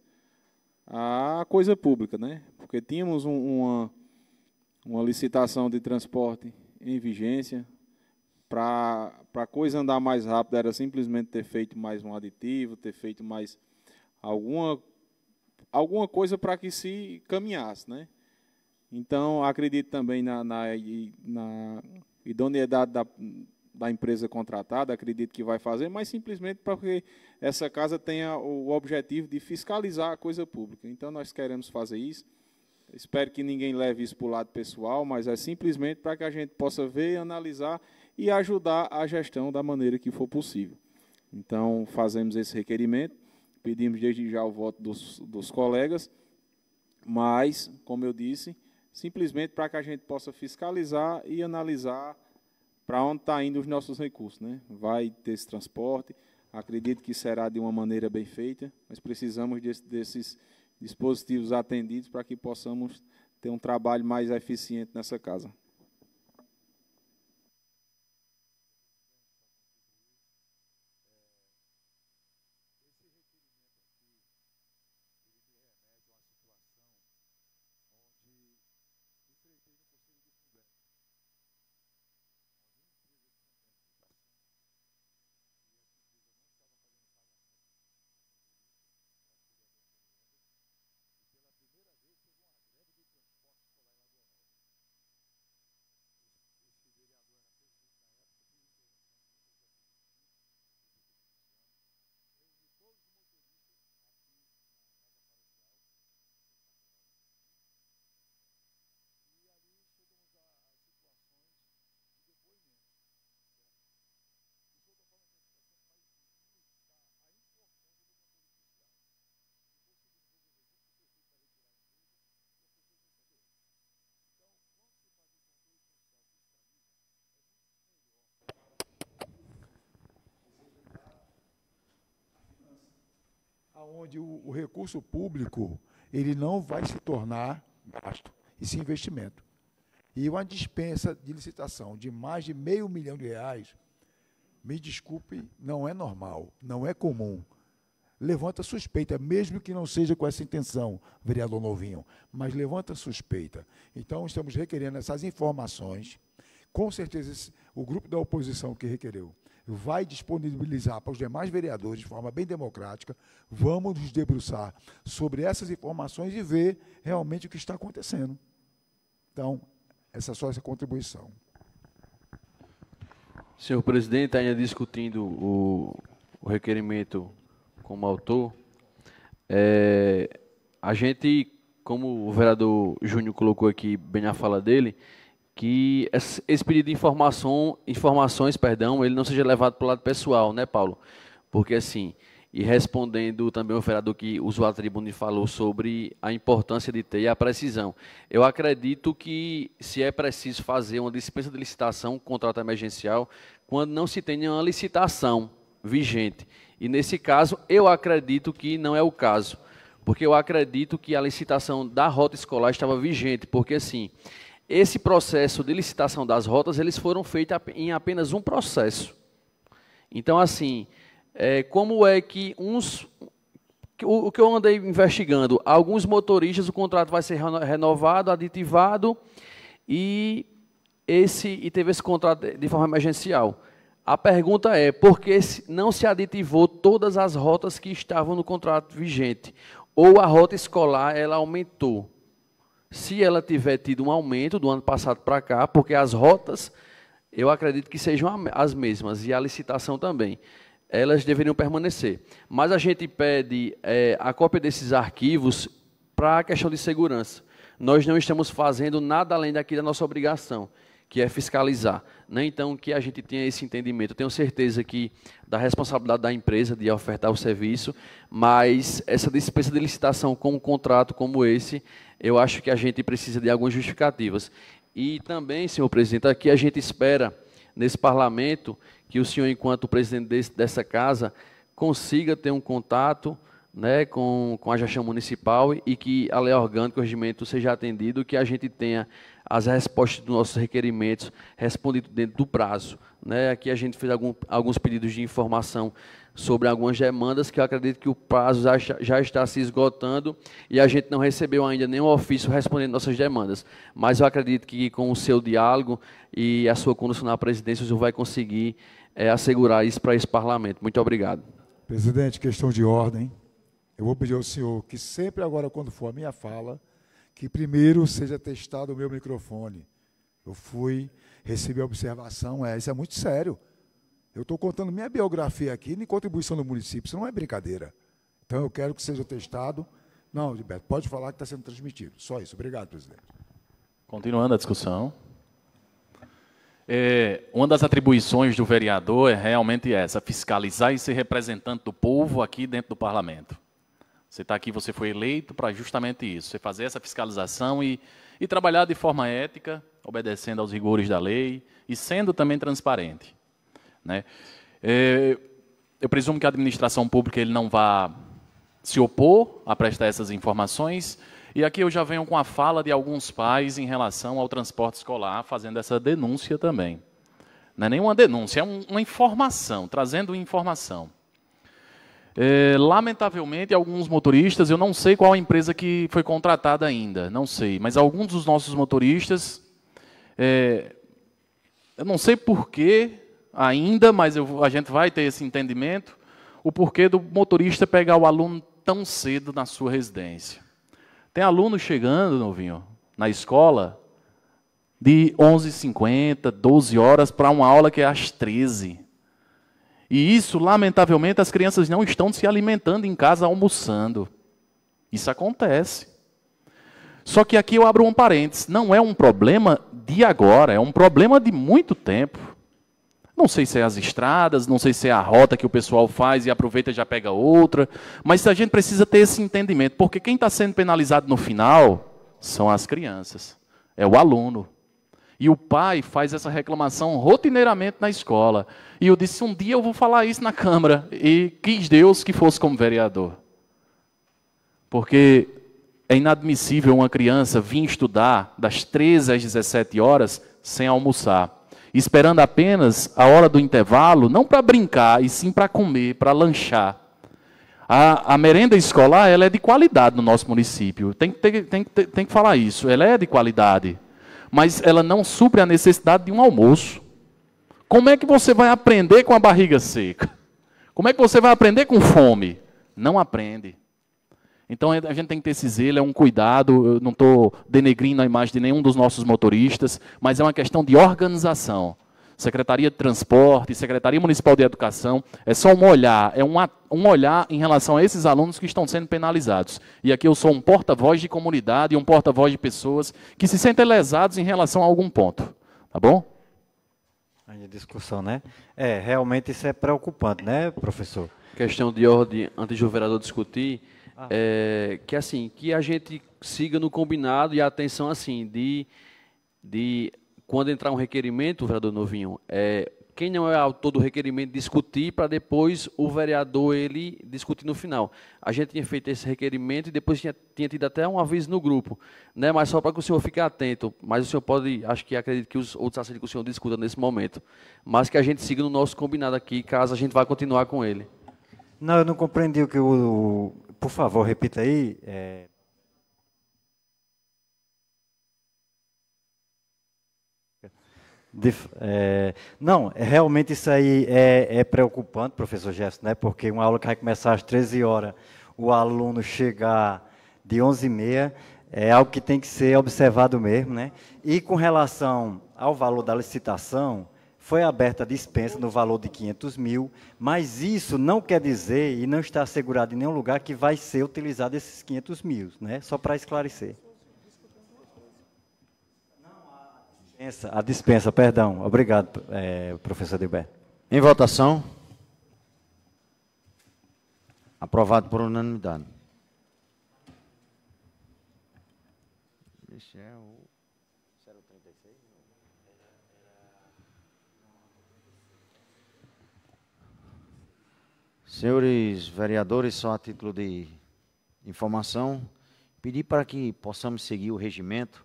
à coisa pública, né? Porque tínhamos uma licitação de transporte em vigência. Para a coisa andar mais rápido, era simplesmente ter feito mais um aditivo, ter feito mais alguma coisa para que se caminhasse, né? Então, acredito também na idoneidade da empresa contratada, acredito que vai fazer, mas simplesmente porque essa casa tenha o objetivo de fiscalizar a coisa pública. Então, nós queremos fazer isso. Espero que ninguém leve isso para o lado pessoal, mas é simplesmente para que a gente possa ver, analisar e ajudar a gestão da maneira que for possível. Então, fazemos esse requerimento, pedimos desde já o voto dos colegas, mas, como eu disse, simplesmente para que a gente possa fiscalizar e analisar para onde está indo os nossos recursos, né? Vai ter esse transporte, acredito que será de uma maneira bem feita, mas precisamos desses dispositivos atendidos para que possamos ter um trabalho mais eficiente nessa casa. Onde o recurso público ele não vai se tornar gasto, e sim investimento. E uma dispensa de licitação de mais de R$500 milhão, me desculpe, não é normal, não é comum. levanta suspeita, mesmo que não seja com essa intenção, vereador Novinho, mas levanta suspeita. Então, estamos requerendo essas informações. Com certeza, o grupo da oposição que requereu vai disponibilizar para os demais vereadores, de forma bem democrática. Vamos nos debruçar sobre essas informações e ver realmente o que está acontecendo. Então, essa é só essa contribuição. Senhor presidente, ainda discutindo o requerimento como autor, a gente, como o vereador Júnior colocou aqui bem na fala dele, que esse pedido de informações, ele não seja levado para o lado pessoal, né, Paulo? Porque, assim, e respondendo também o vereador que usou a tribuna e falou sobre a importância de ter a precisão. Eu acredito que, se é preciso fazer uma dispensa de licitação, contrato emergencial, quando não se tenha uma licitação vigente. E, nesse caso, eu acredito que não é o caso, porque eu acredito que a licitação da rota escolar estava vigente, porque, assim, esse processo de licitação das rotas, eles foram feitos em apenas um processo. Então, assim, como é que o que eu andei investigando, alguns motoristas, o contrato vai ser renovado, aditivado, e teve esse contrato de forma emergencial. A pergunta é, por que não se aditivou todas as rotas que estavam no contrato vigente? Ou a rota escolar, ela aumentou? Se ela tiver tido um aumento do ano passado para cá, porque as rotas, eu acredito que sejam as mesmas, e a licitação também, elas deveriam permanecer. Mas a gente pede a cópia desses arquivos para a questão de segurança. Nós não estamos fazendo nada além daqui da nossa obrigação, que é fiscalizar. Né? Então, que a gente tenha esse entendimento. Eu tenho certeza que da responsabilidade da empresa de ofertar o serviço, mas essa dispensa de licitação com um contrato como esse, eu acho que a gente precisa de algumas justificativas. E também, senhor presidente, aqui a gente espera, nesse parlamento, que o senhor, enquanto presidente dessa casa, consiga ter um contato, né, com a gestão municipal e que a lei orgânica, o regimento seja atendido, que a gente tenha as respostas dos nossos requerimentos respondidos dentro do prazo. Né? Aqui a gente fez alguns pedidos de informação sobre algumas demandas, que eu acredito que o prazo já está se esgotando e a gente não recebeu ainda nenhum ofício respondendo nossas demandas. Mas eu acredito que com o seu diálogo e a sua condução na presidência, o senhor vai conseguir assegurar isso para esse parlamento. Muito obrigado. Presidente, questão de ordem. Eu vou pedir ao senhor que sempre agora, quando for a minha fala, que primeiro seja testado o meu microfone. Eu recebi a observação, isso é muito sério. Eu estou contando minha biografia aqui em contribuição do município, isso não é brincadeira. Então, eu quero que seja testado. Não, Gilberto, pode falar que está sendo transmitido. Só isso. Obrigado, presidente. Continuando a discussão. Uma das atribuições do vereador é realmente essa, fiscalizar e ser representante do povo aqui dentro do parlamento. Você está aqui, você foi eleito para justamente isso, você fazer essa fiscalização e trabalhar de forma ética, obedecendo aos rigores da lei e sendo também transparente. Né? Eu presumo que a administração pública ele não vá se opor a prestar essas informações, e aqui eu já venho com a fala de alguns pais em relação ao transporte escolar, fazendo essa denúncia também. Não é nenhuma denúncia, é uma informação, trazendo informação. Lamentavelmente, alguns motoristas, eu não sei qual a empresa que foi contratada ainda, não sei, mas alguns dos nossos motoristas, eu não sei porquê ainda, mas a gente vai ter esse entendimento, o porquê do motorista pegar o aluno tão cedo na sua residência. Tem aluno chegando, Novinho, na escola, de 11h50, 12 horas, para uma aula que é às 13h. E isso, lamentavelmente, as crianças não estão se alimentando em casa, almoçando. Isso acontece. Só que aqui eu abro um parênteses. Não é um problema de agora, é um problema de muito tempo. Não sei se é as estradas, não sei se é a rota que o pessoal faz e aproveita e já pega outra. Mas a gente precisa ter esse entendimento, porque quem está sendo penalizado no final são as crianças, é o aluno. E o pai faz essa reclamação rotineiramente na escola. E eu disse, um dia eu vou falar isso na Câmara. E quis Deus que fosse como vereador. Porque é inadmissível uma criança vir estudar das 13 às 17 horas sem almoçar. Esperando apenas a hora do intervalo, não para brincar, e sim para comer, para lanchar. A merenda escolar, ela é de qualidade no nosso município. Tem que falar isso. Ela é de qualidade. Mas ela não supre a necessidade de um almoço. Como é que você vai aprender com a barriga seca? Como é que você vai aprender com fome? Não aprende. Então, a gente tem que ter esse zelo, é um cuidado. Eu não estou denegrindo a imagem de nenhum dos nossos motoristas, mas é uma questão de organização. Secretaria de Transporte, Secretaria Municipal de Educação, é só um olhar, um olhar em relação a esses alunos que estão sendo penalizados. E aqui eu sou um porta-voz de comunidade e um porta-voz de pessoas que se sentem lesados em relação a algum ponto. Tá bom? Aí a discussão, né? Realmente isso é preocupante, né, professor? Questão de ordem, antes do vereador discutir, que assim, que a gente siga no combinado e a atenção assim, de quando entrar um requerimento, vereador Novinho, quem não é autor do requerimento discutir para depois o vereador ele discutir no final. A gente tinha feito esse requerimento e depois tinha tido até um aviso no grupo, né? Mas só para que o senhor fique atento. Mas o senhor pode, acredito que os outros assuntos que o senhor discuta nesse momento, mas que a gente siga no nosso combinado aqui, caso a gente vá continuar com ele. Não, eu não compreendi o que por favor, repita aí. Não, realmente isso aí é preocupante, professor Jefferson, né? Porque uma aula que vai começar às 13 horas, o aluno chegar de 11h30, é algo que tem que ser observado mesmo, né? E com relação ao valor da licitação, foi aberta a dispensa no valor de 500 mil, mas isso não quer dizer, e não está assegurado em nenhum lugar, que vai ser utilizado esses 500 mil, né? Só para esclarecer. A dispensa, perdão. Obrigado, professor Dilberto. Em votação. Aprovado por unanimidade. Esse é o 036? Senhores vereadores, só a título de informação, pedir para que possamos seguir o regimento,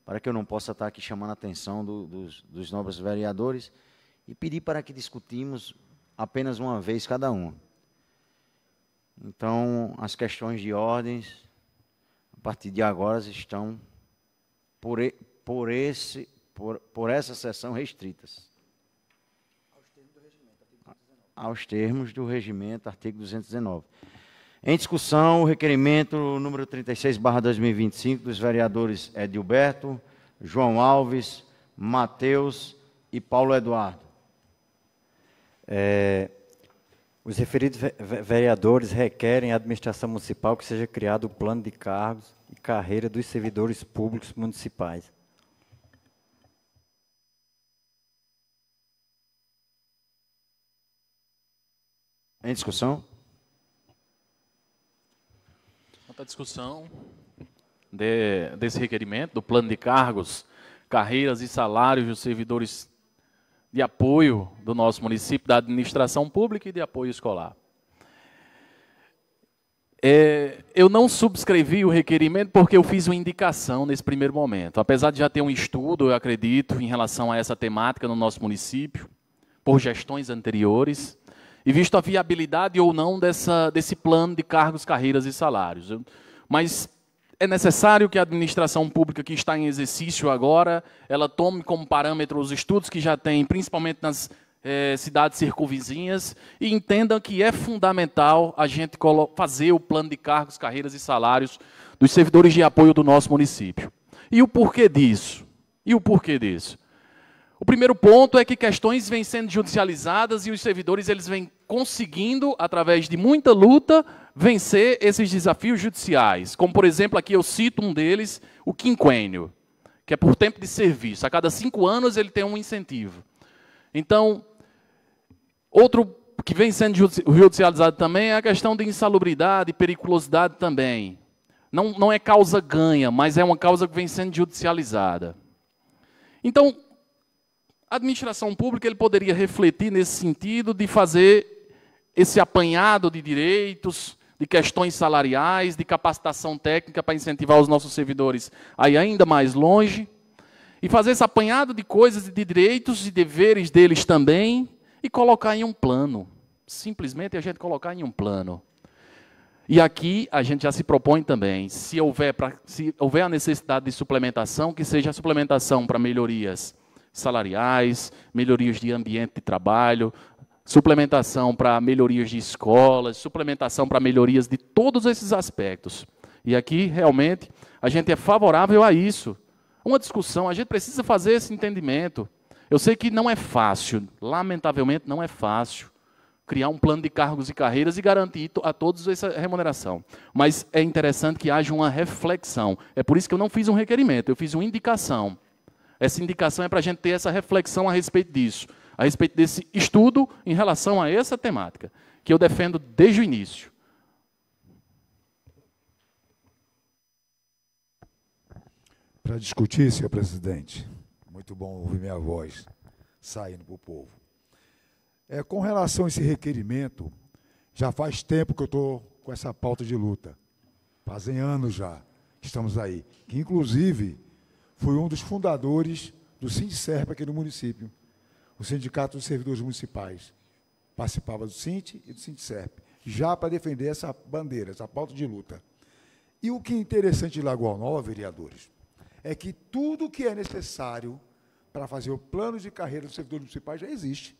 para que eu não possa estar aqui chamando a atenção dos nobres vereadores, e pedir para que discutimos apenas uma vez cada um. Então, as questões de ordens, a partir de agora, estão por essa sessão restritas. Aos termos do regimento, artigo 219. Em discussão, o requerimento número 36/2025 dos vereadores Edilberto, João Alves, Mateus e Paulo Eduardo. Os referidos vereadores requerem à administração municipal que seja criado o plano de cargos e carreira dos servidores públicos municipais. Em discussão? A discussão desse requerimento, do plano de cargos, carreiras e salários dos servidores de apoio do nosso município, da administração pública e de apoio escolar. Eu não subscrevi o requerimento porque eu fiz uma indicação nesse primeiro momento. Apesar de já ter um estudo, eu acredito, em relação a essa temática no nosso município, por gestões anteriores, e visto a viabilidade ou não desse plano de cargos, carreiras e salários. Mas é necessário que a administração pública que está em exercício agora, ela tome como parâmetro os estudos que já tem, principalmente nas cidades circunvizinhas, e entenda que é fundamental a gente fazer o plano de cargos, carreiras e salários dos servidores de apoio do nosso município. E o porquê disso? O primeiro ponto é que questões vêm sendo judicializadas e os servidores eles vêm conseguindo, através de muita luta, vencer esses desafios judiciais. Como, por exemplo, aqui eu cito um deles, o quinquênio, que é por tempo de serviço. A cada 5 anos ele tem um incentivo. Então, outro que vem sendo judicializado também é a questão de insalubridade e periculosidade também. Não é causa ganha, mas é uma causa que vem sendo judicializada. Então, a administração pública ele poderia refletir nesse sentido de fazer esse apanhado de direitos, de questões salariais, de capacitação técnica para incentivar os nossos servidores a ir ainda mais longe, e fazer esse apanhado de coisas, de direitos e deveres deles também, e colocar em um plano. Simplesmente a gente colocar em um plano. E aqui a gente já se propõe também, se houver a necessidade de suplementação, que seja a suplementação para melhorias salariais, melhorias de ambiente de trabalho, suplementação para melhorias de escolas, suplementação para melhorias de todos esses aspectos. E aqui, realmente, a gente é favorável a isso. Uma discussão, a gente precisa fazer esse entendimento. Eu sei que não é fácil, lamentavelmente não é fácil, criar um plano de cargos e carreiras e garantir a todos essa remuneração. Mas é interessante que haja uma reflexão. É por isso que eu não fiz um requerimento, eu fiz uma indicação. Essa indicação é para a gente ter essa reflexão a respeito disso, a respeito desse estudo em relação a essa temática, que eu defendo desde o início. Para discutir, senhor presidente, muito bom ouvir minha voz saindo para o povo. Com relação a esse requerimento, já faz tempo que eu estou com essa pauta de luta. Fazem anos já que estamos aí. Que, inclusive, fui um dos fundadores do Sindicerp aqui no município, o Sindicato dos Servidores Municipais. Participava do Sint e do Sindicerp, já para defender essa bandeira, essa pauta de luta. E o que é interessante de Lagoa Nova, vereadores, é que tudo que é necessário para fazer o plano de carreira dos servidores municipais já existe.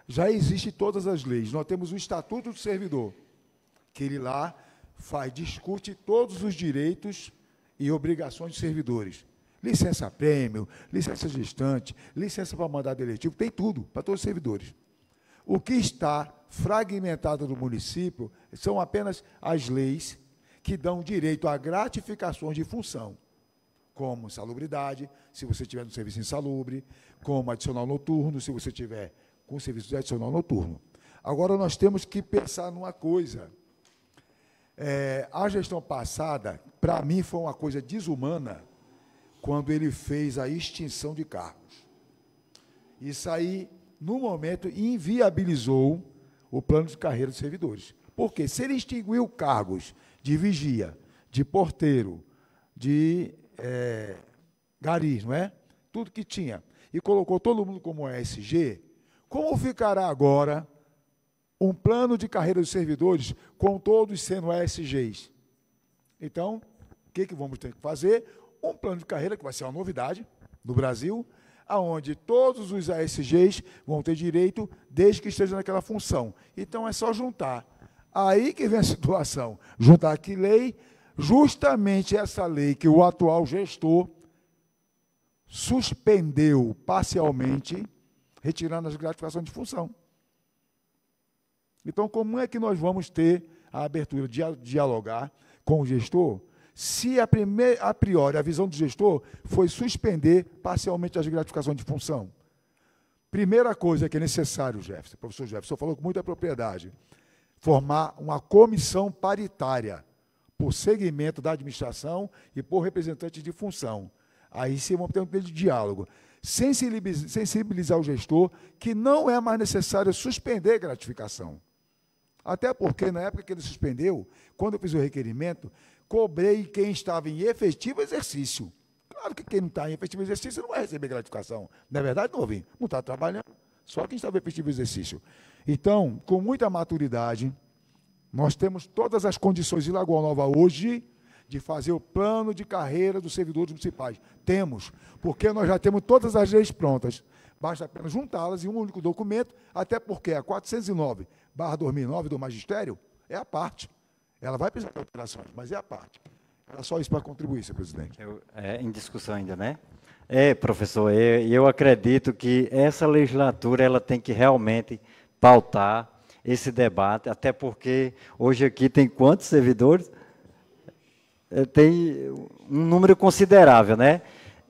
Já existe todas as leis. Nós temos o Estatuto do Servidor, que ele lá discute todos os direitos e obrigações dos servidores. Licença-prêmio, licença gestante, licença para mandado eletivo, tem tudo para todos os servidores. O que está fragmentado no município são apenas as leis que dão direito a gratificações de função, como salubridade, se você tiver no serviço insalubre, como adicional noturno, se você tiver com serviço de adicional noturno. Agora, nós temos que pensar numa coisa. A gestão passada, para mim, foi uma coisa desumana quando ele fez a extinção de cargos. Isso aí, no momento, inviabilizou o plano de carreira dos servidores. Porque se ele extinguiu cargos de vigia, de porteiro, de garis, não é? Tudo que tinha, e colocou todo mundo como ESG, como ficará agora um plano de carreira dos servidores com todos sendo ESGs? Então, o que vamos ter que fazer? Um plano de carreira que vai ser uma novidade no Brasil, onde todos os ESGs vão ter direito desde que estejam naquela função. Então, é só juntar. Aí que vem a situação. Juntar que lei, justamente essa lei que o atual gestor suspendeu parcialmente, retirando as gratificações de função. Então, como é que nós vamos ter a abertura de dialogar com o gestor, se a priori a visão do gestor foi suspender parcialmente as gratificações de função? Primeira coisa que é necessário, Jefferson, professor Jefferson, falou com muita propriedade, formar uma comissão paritária por segmento da administração e por representantes de função. Aí sim vamos ter um tempo de diálogo. Sensibilizar o gestor que não é mais necessário suspender a gratificação. Até porque, na época que ele suspendeu, quando eu fiz o requerimento, cobrei quem estava em efetivo exercício. Claro que quem não está em efetivo exercício não vai receber gratificação. Não é verdade, novinho? Não está trabalhando, só quem estava em efetivo exercício. Então, com muita maturidade, nós temos todas as condições em Lagoa Nova hoje de fazer o plano de carreira dos servidores municipais. Temos, porque nós já temos todas as leis prontas. Basta apenas juntá-las em um único documento, até porque a 409/2009 do Magistério é a parte. Ela vai precisar de alterações, mas é a parte. Era só isso para contribuir, senhor presidente. Em discussão ainda, né? Professor, eu acredito que essa legislatura ela tem que realmente pautar esse debate, até porque hoje aqui tem quantos servidores? Tem um número considerável, né?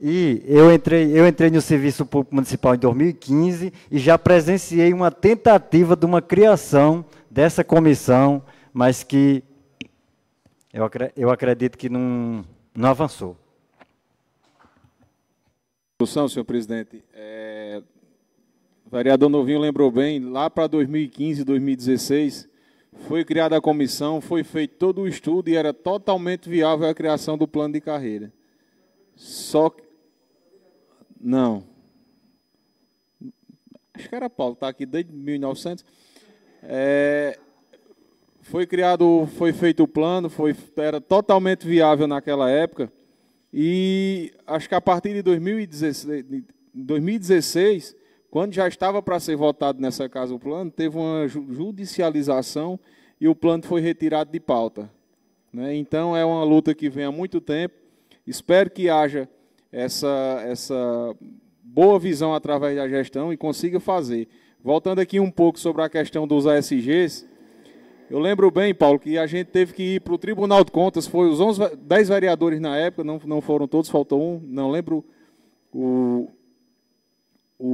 E eu entrei no Serviço Público Municipal em 2015 e já presenciei uma tentativa de uma criação dessa comissão, mas que eu acredito que não avançou. Senhor presidente, o vereador Novinho lembrou bem, lá para 2015, 2016, foi criada a comissão, foi feito todo o estudo e era totalmente viável a criação do plano de carreira. Só que... Não. Acho que era Paulo, está aqui desde 1900. foi feito o plano, era totalmente viável naquela época, e acho que a partir de 2016, quando já estava para ser votado nessa casa o plano, teve uma judicialização e o plano foi retirado de pauta, né? Então, é uma luta que vem há muito tempo. Espero que haja essa boa visão através da gestão e consiga fazer. Voltando aqui um pouco sobre a questão dos ASGs, eu lembro bem, Paulo, que a gente teve que ir para o Tribunal de Contas, foi os 10 vereadores na época, não foram todos, faltou um, não lembro o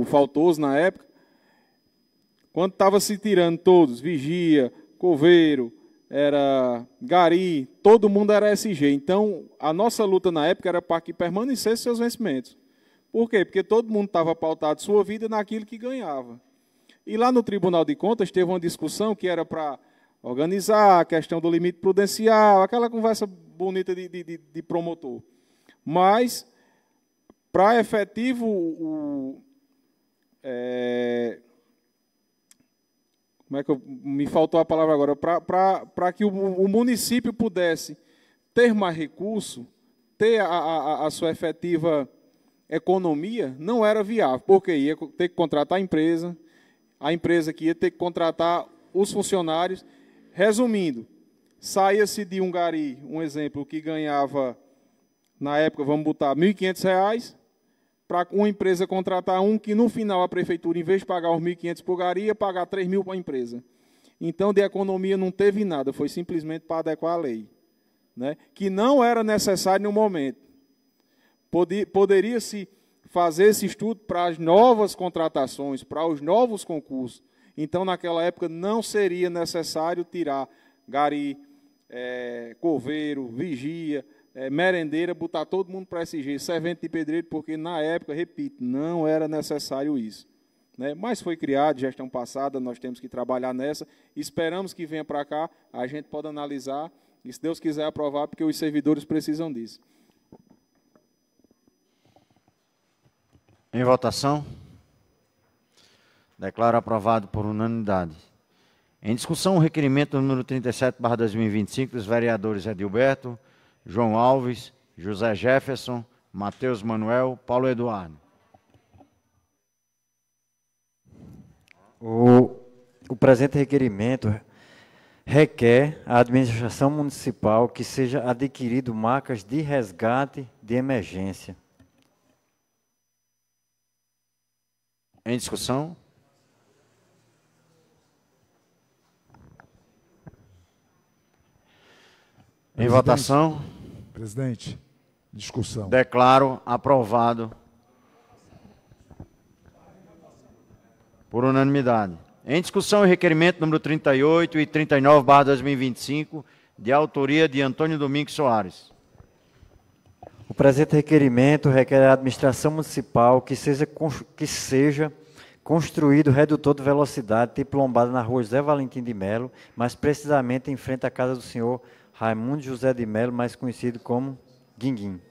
faltoso na época, quando estava se tirando todos, Vigia, Coveiro, era Gari, todo mundo era SG. Então, a nossa luta na época era para que permanecessem seus vencimentos. Por quê? Porque todo mundo estava pautado sua vida naquilo que ganhava. E lá no Tribunal de Contas teve uma discussão que era para organizar a questão do limite prudencial, aquela conversa bonita de promotor. Mas, para efetivo como é que me faltou a palavra agora? Para que o município pudesse ter mais recurso, ter a sua efetiva economia, não era viável, porque ia ter que contratar a empresa que ia ter que contratar os funcionários. Resumindo, saía-se de um gari, um exemplo, que ganhava, na época, vamos botar, R$ 1.500, para uma empresa contratar um que, no final, a prefeitura, em vez de pagar os 1.500 por gari, ia pagar 3.000 para a empresa. Então, de economia não teve nada, foi simplesmente para adequar a lei, né? Que não era necessário no momento. Poderia-se fazer esse estudo para as novas contratações, para os novos concursos. Então, naquela época, não seria necessário tirar gari, coveiro, vigia, merendeira, botar todo mundo para SG, servente de pedreiro, porque na época, repito, não era necessário isso, né? Mas foi criado, gestão passada, nós temos que trabalhar nessa, esperamos que venha para cá, a gente pode analisar, e se Deus quiser aprovar, porque os servidores precisam disso. Em votação. Declaro aprovado por unanimidade. Em discussão, o requerimento número 37/2025 dos vereadores Edilberto, João Alves, José Jefferson, Matheus Manuel, Paulo Eduardo. O presente requerimento requer à administração municipal que seja adquirido macas de resgate de emergência. Em discussão. Em votação. Presidente, discussão. Declaro aprovado por unanimidade. Em discussão, o requerimento número 38 e 39/2025, de autoria de Antônio Domingos Soares. O presente requerimento requer à administração municipal que seja construído redutor de velocidade tipo lombada na rua José Valentim de Melo, mais precisamente em frente à casa do senhor Raimundo José de Melo, mais conhecido como Guinguim.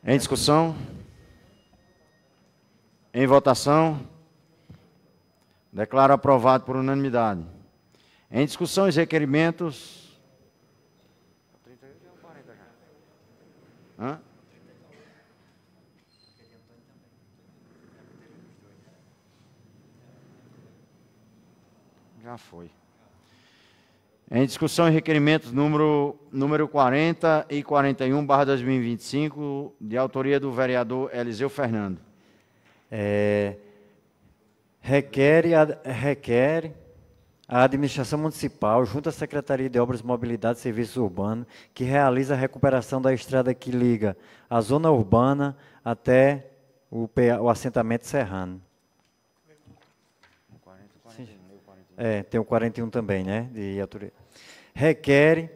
Em discussão. Em votação. Declaro aprovado por unanimidade. Em discussão, os requerimentos. Hã? Já foi. Em discussão e requerimentos número 40 e 41/2025, de autoria do vereador Eliseu Fernando. Requer a administração municipal, junto à Secretaria de Obras, Mobilidade e Serviços Urbanos, que realiza a recuperação da estrada que liga a zona urbana até o assentamento serrano. Tem o 41 também, né? De autoria. Requer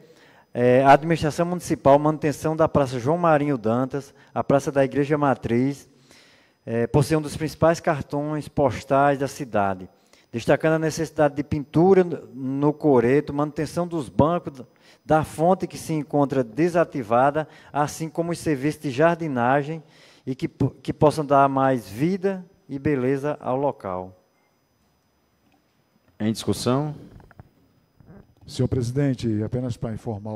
a administração municipal manutenção da Praça João Marinho Dantas, a Praça da Igreja Matriz, por ser um dos principais cartões postais da cidade, destacando a necessidade de pintura no coreto, manutenção dos bancos, da fonte que se encontra desativada, assim como os serviços de jardinagem e que possam dar mais vida e beleza ao local. Em discussão. Senhor presidente, apenas para informar,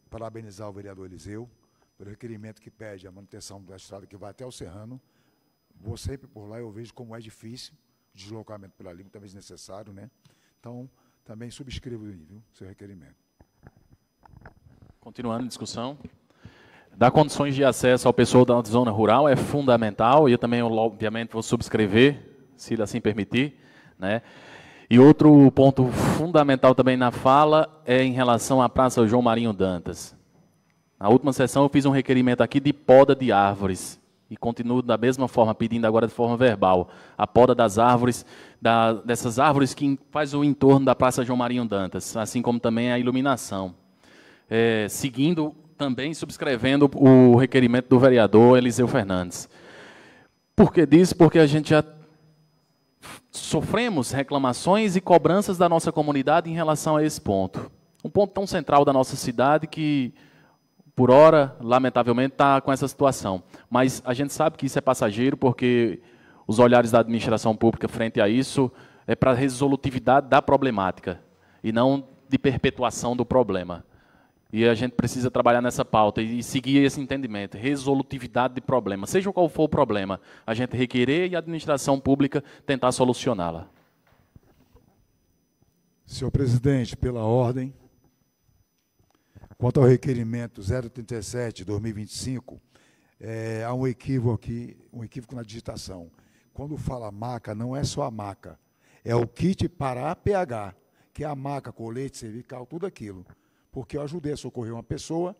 parabenizar o vereador Eliseu pelo requerimento que pede a manutenção da estrada que vai até o Serrano. Vou sempre por lá, eu vejo como é difícil o deslocamento pela ali, muitas vezes necessário, né? Então, também subscrevo aí, viu, seu requerimento. Continuando a discussão. Dar condições de acesso ao pessoal da zona rural é fundamental, e eu também, obviamente, vou subscrever, se assim permitir, né? E outro ponto fundamental também na fala é em relação à Praça João Marinho Dantas. Na última sessão eu fiz um requerimento aqui de poda de árvores, e continuo da mesma forma, pedindo agora de forma verbal, a poda das árvores, dessas árvores que faz o entorno da Praça João Marinho Dantas, assim como também a iluminação. Seguindo também subscrevendo o requerimento do vereador Eliseu Fernandes. Por que disso? Porque a gente já sofremos reclamações e cobranças da nossa comunidade em relação a esse ponto. Um ponto tão central da nossa cidade que, por hora, lamentavelmente, está com essa situação. Mas a gente sabe que isso é passageiro, porque os olhares da administração pública frente a isso é para a resolutividade da problemática e não de perpetuação do problema. E a gente precisa trabalhar nessa pauta e seguir esse entendimento, resolutividade de problema. Seja qual for o problema, a gente requerer e a administração pública tentar solucioná-la. Senhor presidente, pela ordem, quanto ao requerimento 037/2025, há um equívoco aqui, um equívoco na digitação. Quando fala maca, não é só a maca, é o kit para APH, que é a maca, colete, cervical, tudo aquilo. Porque eu ajudei a socorrer uma pessoa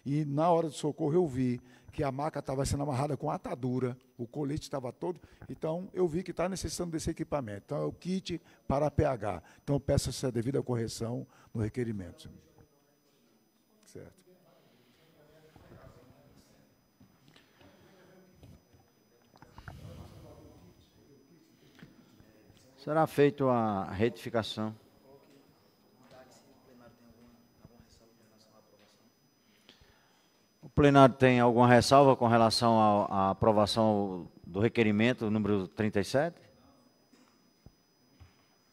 e, na hora do socorro, eu vi que a maca estava sendo amarrada com atadura, o colete estava todo, então eu vi que está necessitando desse equipamento. Então, é o kit para APH. Então, eu peço essa devida correção no requerimento. Certo. Será feita a retificação. O plenário tem alguma ressalva com relação à aprovação do requerimento número 37?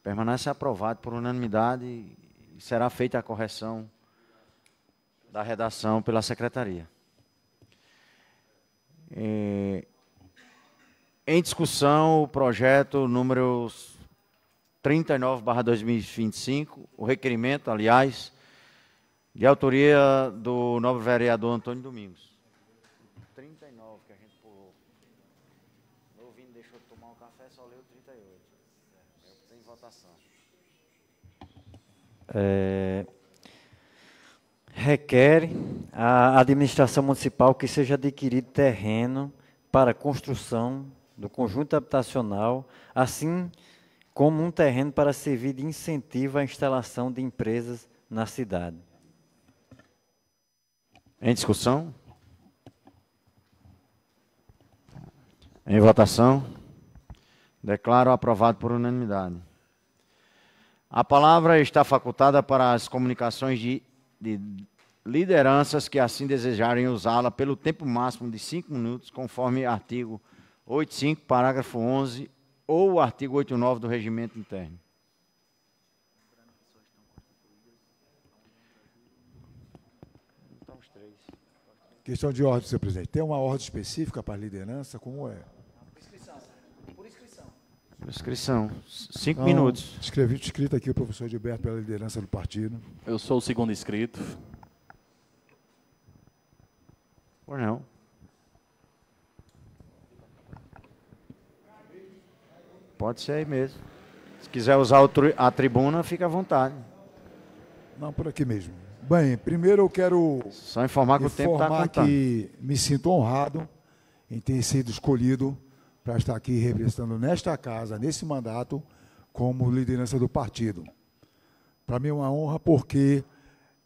Permanece aprovado por unanimidade e será feita a correção da redação pela secretaria. Em discussão, o projeto número 39/2025, o requerimento, aliás, de autoria do novo vereador Antônio Domingos. 39 que a gente pulou. Meu ouvindo deixou de tomar um café, só leu 38. Tem votação. Requer a administração municipal que seja adquirido terreno para construção do conjunto habitacional, assim como um terreno para servir de incentivo à instalação de empresas na cidade. Em discussão? Em votação? Declaro aprovado por unanimidade. A palavra está facultada para as comunicações de lideranças que assim desejarem usá-la pelo tempo máximo de 5 minutos, conforme artigo 85, parágrafo 11, ou o artigo 89 do Regimento Interno. Questão de ordem, senhor presidente. Tem uma ordem específica para a liderança? Como é? Por inscrição. Por inscrição. 5 minutos. Escrito aqui o professor Gilberto pela liderança do partido. Eu sou o segundo inscrito. Por não. Pode ser aí mesmo. Se quiser usar a tribuna, fica à vontade. Não, por aqui mesmo. Bem, primeiro eu quero só informar que o tempo está contando. Que me sinto honrado em ter sido escolhido para estar aqui representando nesta casa, nesse mandato, como liderança do partido. Para mim é uma honra porque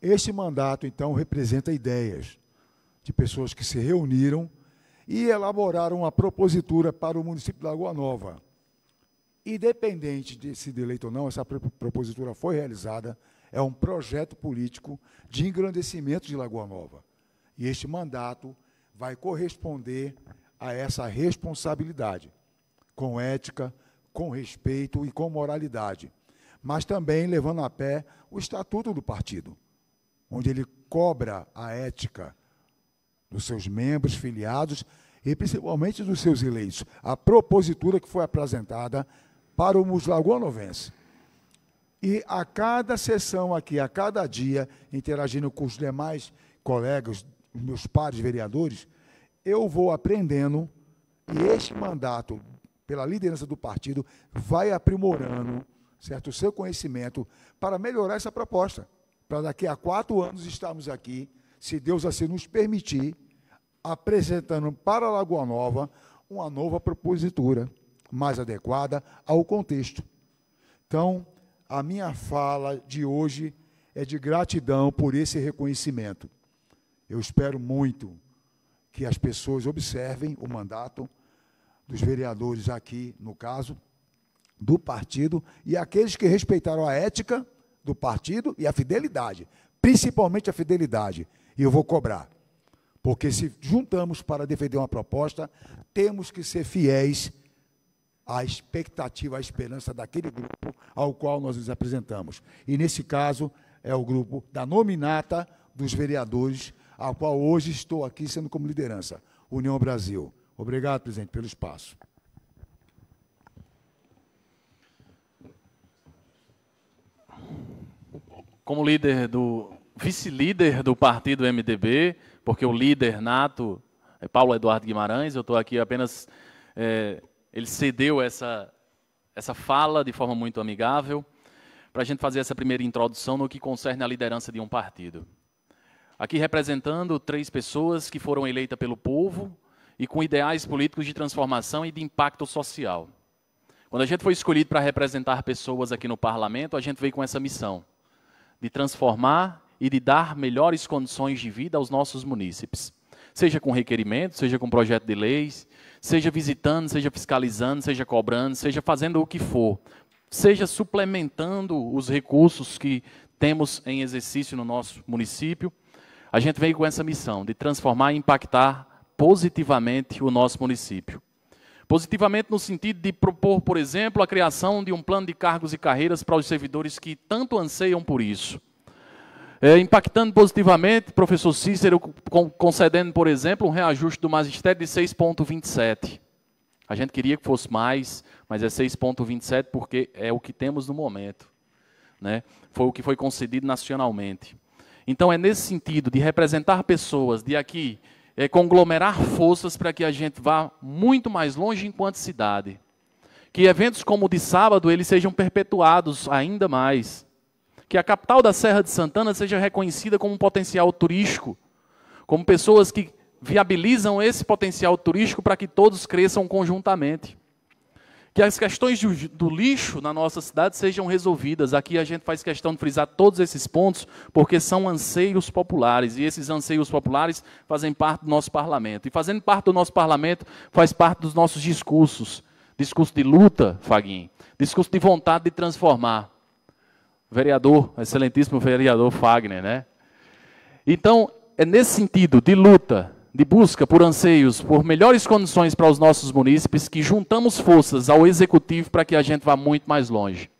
este mandato, então, representa ideias de pessoas que se reuniram e elaboraram uma propositura para o município de Lagoa Nova. Independente de se eleito ou não, essa propositura foi realizada, é um projeto político de engrandecimento de Lagoa Nova. E este mandato vai corresponder a essa responsabilidade, com ética, com respeito e com moralidade. mas também levando a pé o estatuto do partido, onde ele cobra a ética dos seus membros, filiados e principalmente dos seus eleitos. A propositura que foi apresentada para o Muslagoanovense. E a cada sessão aqui, a cada dia, interagindo com os demais colegas, os meus pares vereadores, eu vou aprendendo e este mandato, pela liderança do partido, vai aprimorando, certo, o seu conhecimento para melhorar essa proposta. Para daqui a 4 anos estarmos aqui, se Deus assim nos permitir, apresentando para a Lagoa Nova uma nova propositura, mais adequada ao contexto. Então, a minha fala de hoje é de gratidão por esse reconhecimento. Eu espero muito que as pessoas observem o mandato dos vereadores aqui, no caso, do partido, e aqueles que respeitaram a ética do partido e a fidelidade, principalmente a fidelidade, e eu vou cobrar. Porque se juntamos para defender uma proposta, temos que ser fiéis à expectativa, à esperança daquele grupo ao qual nós nos apresentamos. E, nesse caso, é o grupo da nominata dos vereadores, ao qual hoje estou aqui sendo como liderança, União Brasil. Obrigado, presidente, pelo espaço. Como vice-líder do partido MDB, porque o líder nato é Paulo Eduardo Guimarães, eu estou aqui apenas... ele cedeu essa fala de forma muito amigável para a gente fazer essa primeira introdução no que concerne a liderança de um partido. Aqui representando 3 pessoas que foram eleitas pelo povo e com ideais políticos de transformação e de impacto social. Quando a gente foi escolhido para representar pessoas aqui no parlamento, a gente veio com essa missão de transformar e de dar melhores condições de vida aos nossos munícipes. Seja com requerimento, seja com projeto de leis, seja visitando, seja fiscalizando, seja cobrando, seja fazendo o que for, seja suplementando os recursos que temos em exercício no nosso município. A gente veio com essa missão de transformar e impactar positivamente o nosso município. Positivamente no sentido de propor, por exemplo, a criação de um plano de cargos e carreiras para os servidores que tanto anseiam por isso. Impactando positivamente, professor Cícero, concedendo, por exemplo, um reajuste do magistério de 6,27. A gente queria que fosse mais, mas é 6,27 porque é o que temos no momento, né? Foi o que foi concedido nacionalmente. Então, é nesse sentido de representar pessoas, de aqui conglomerar forças para que a gente vá muito mais longe enquanto cidade. Que eventos como o de sábado, eles sejam perpetuados ainda mais. Que a capital da Serra de Santana seja reconhecida como um potencial turístico, como pessoas que viabilizam esse potencial turístico para que todos cresçam conjuntamente. Que as questões do lixo na nossa cidade sejam resolvidas. Aqui a gente faz questão de frisar todos esses pontos, porque são anseios populares, e esses anseios populares fazem parte do nosso parlamento. E fazendo parte do nosso parlamento, faz parte dos nossos discursos. Discurso de luta, Faguinho. Discurso de vontade de transformar. Vereador, excelentíssimo vereador Fagner, né? Então, é nesse sentido de luta, de busca por anseios, por melhores condições para os nossos munícipes, que juntamos forças ao Executivo para que a gente vá muito mais longe.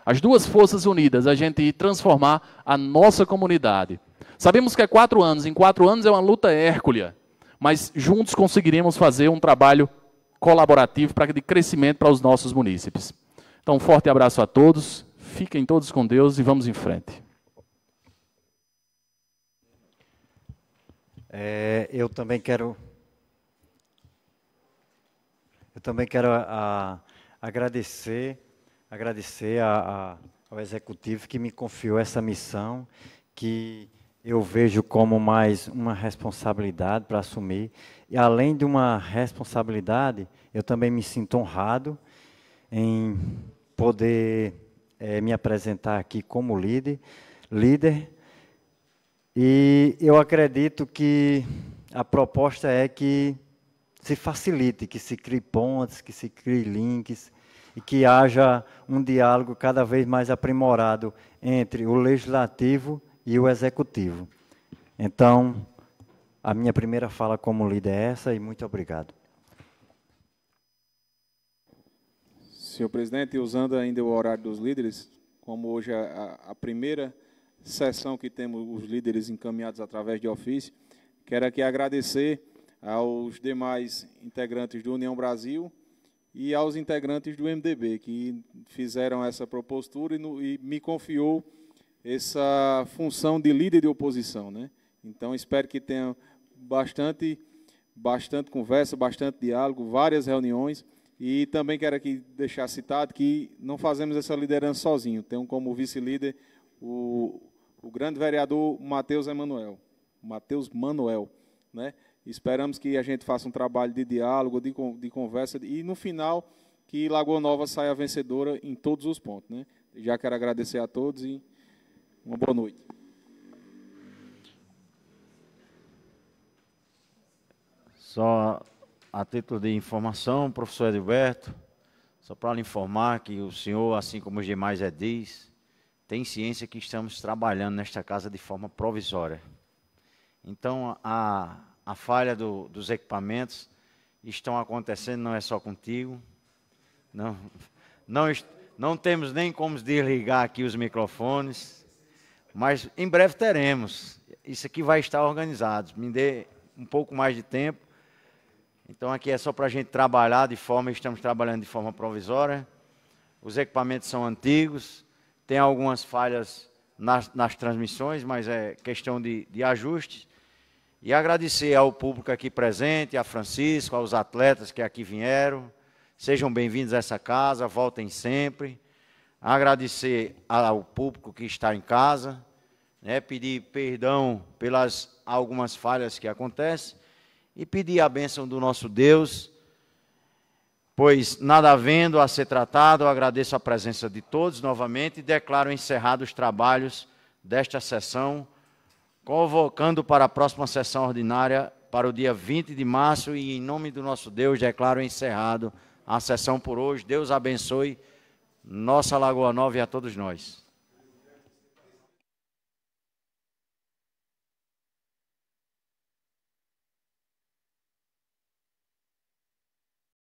As duas forças unidas, a gente transformar a nossa comunidade. Sabemos que é 4 anos, em 4 anos é uma luta hércula, mas juntos conseguiremos fazer um trabalho colaborativo de crescimento para os nossos munícipes. Então, um forte abraço a todos, fiquem todos com Deus e vamos em frente. Eu também quero agradecer ao Executivo que me confiou essa missão, que eu vejo como mais uma responsabilidade para assumir. E, além de uma responsabilidade, eu também me sinto honrado em poder me apresentar aqui como líder. E eu acredito que a proposta é que se facilite, que se crie pontes, que se crie links, e que haja um diálogo cada vez mais aprimorado entre o Legislativo e o Executivo. Então, a minha primeira fala como líder é essa, e muito obrigado. Senhor presidente, usando ainda o horário dos líderes, como hoje é a primeira sessão que temos os líderes encaminhados através de ofício, quero aqui agradecer aos demais integrantes do União Brasil e aos integrantes do MDB, que fizeram essa propostura e me confiou essa função de líder de oposição, né? Então, espero que tenha bastante conversa, bastante diálogo, várias reuniões, e também quero aqui deixar citado que não fazemos essa liderança sozinho. Tenho como vice-líder o grande vereador Matheus Manuel, né? Esperamos que a gente faça um trabalho de diálogo, de conversa, e no final que Lagoa Nova saia vencedora em todos os pontos, né? Já quero agradecer a todos e uma boa noite. Só a título de informação, professor Edilberto, só para lhe informar que o senhor, assim como os demais edis, tem ciência que estamos trabalhando nesta casa de forma provisória. Então, a falha dos equipamentos estão acontecendo, não é só contigo. Não temos nem como desligar aqui os microfones, mas em breve teremos. Isso aqui vai estar organizado. Me dê um pouco mais de tempo. Então, aqui é só para a gente trabalhar estamos trabalhando de forma provisória. Os equipamentos são antigos, tem algumas falhas nas transmissões, mas é questão de ajustes. E agradecer ao público aqui presente, a Francisco, aos atletas que aqui vieram. Sejam bem-vindos a essa casa, voltem sempre. Agradecer ao público que está em casa, né, pedir perdão pelas algumas falhas que acontecem e pedir a bênção do nosso Deus, pois nada havendo a ser tratado, eu agradeço a presença de todos novamente e declaro encerrados os trabalhos desta sessão, convocando para a próxima sessão ordinária para o dia 20 de março e, em nome do nosso Deus, declaro encerrado a sessão por hoje. Deus abençoe nossa Lagoa Nova e a todos nós.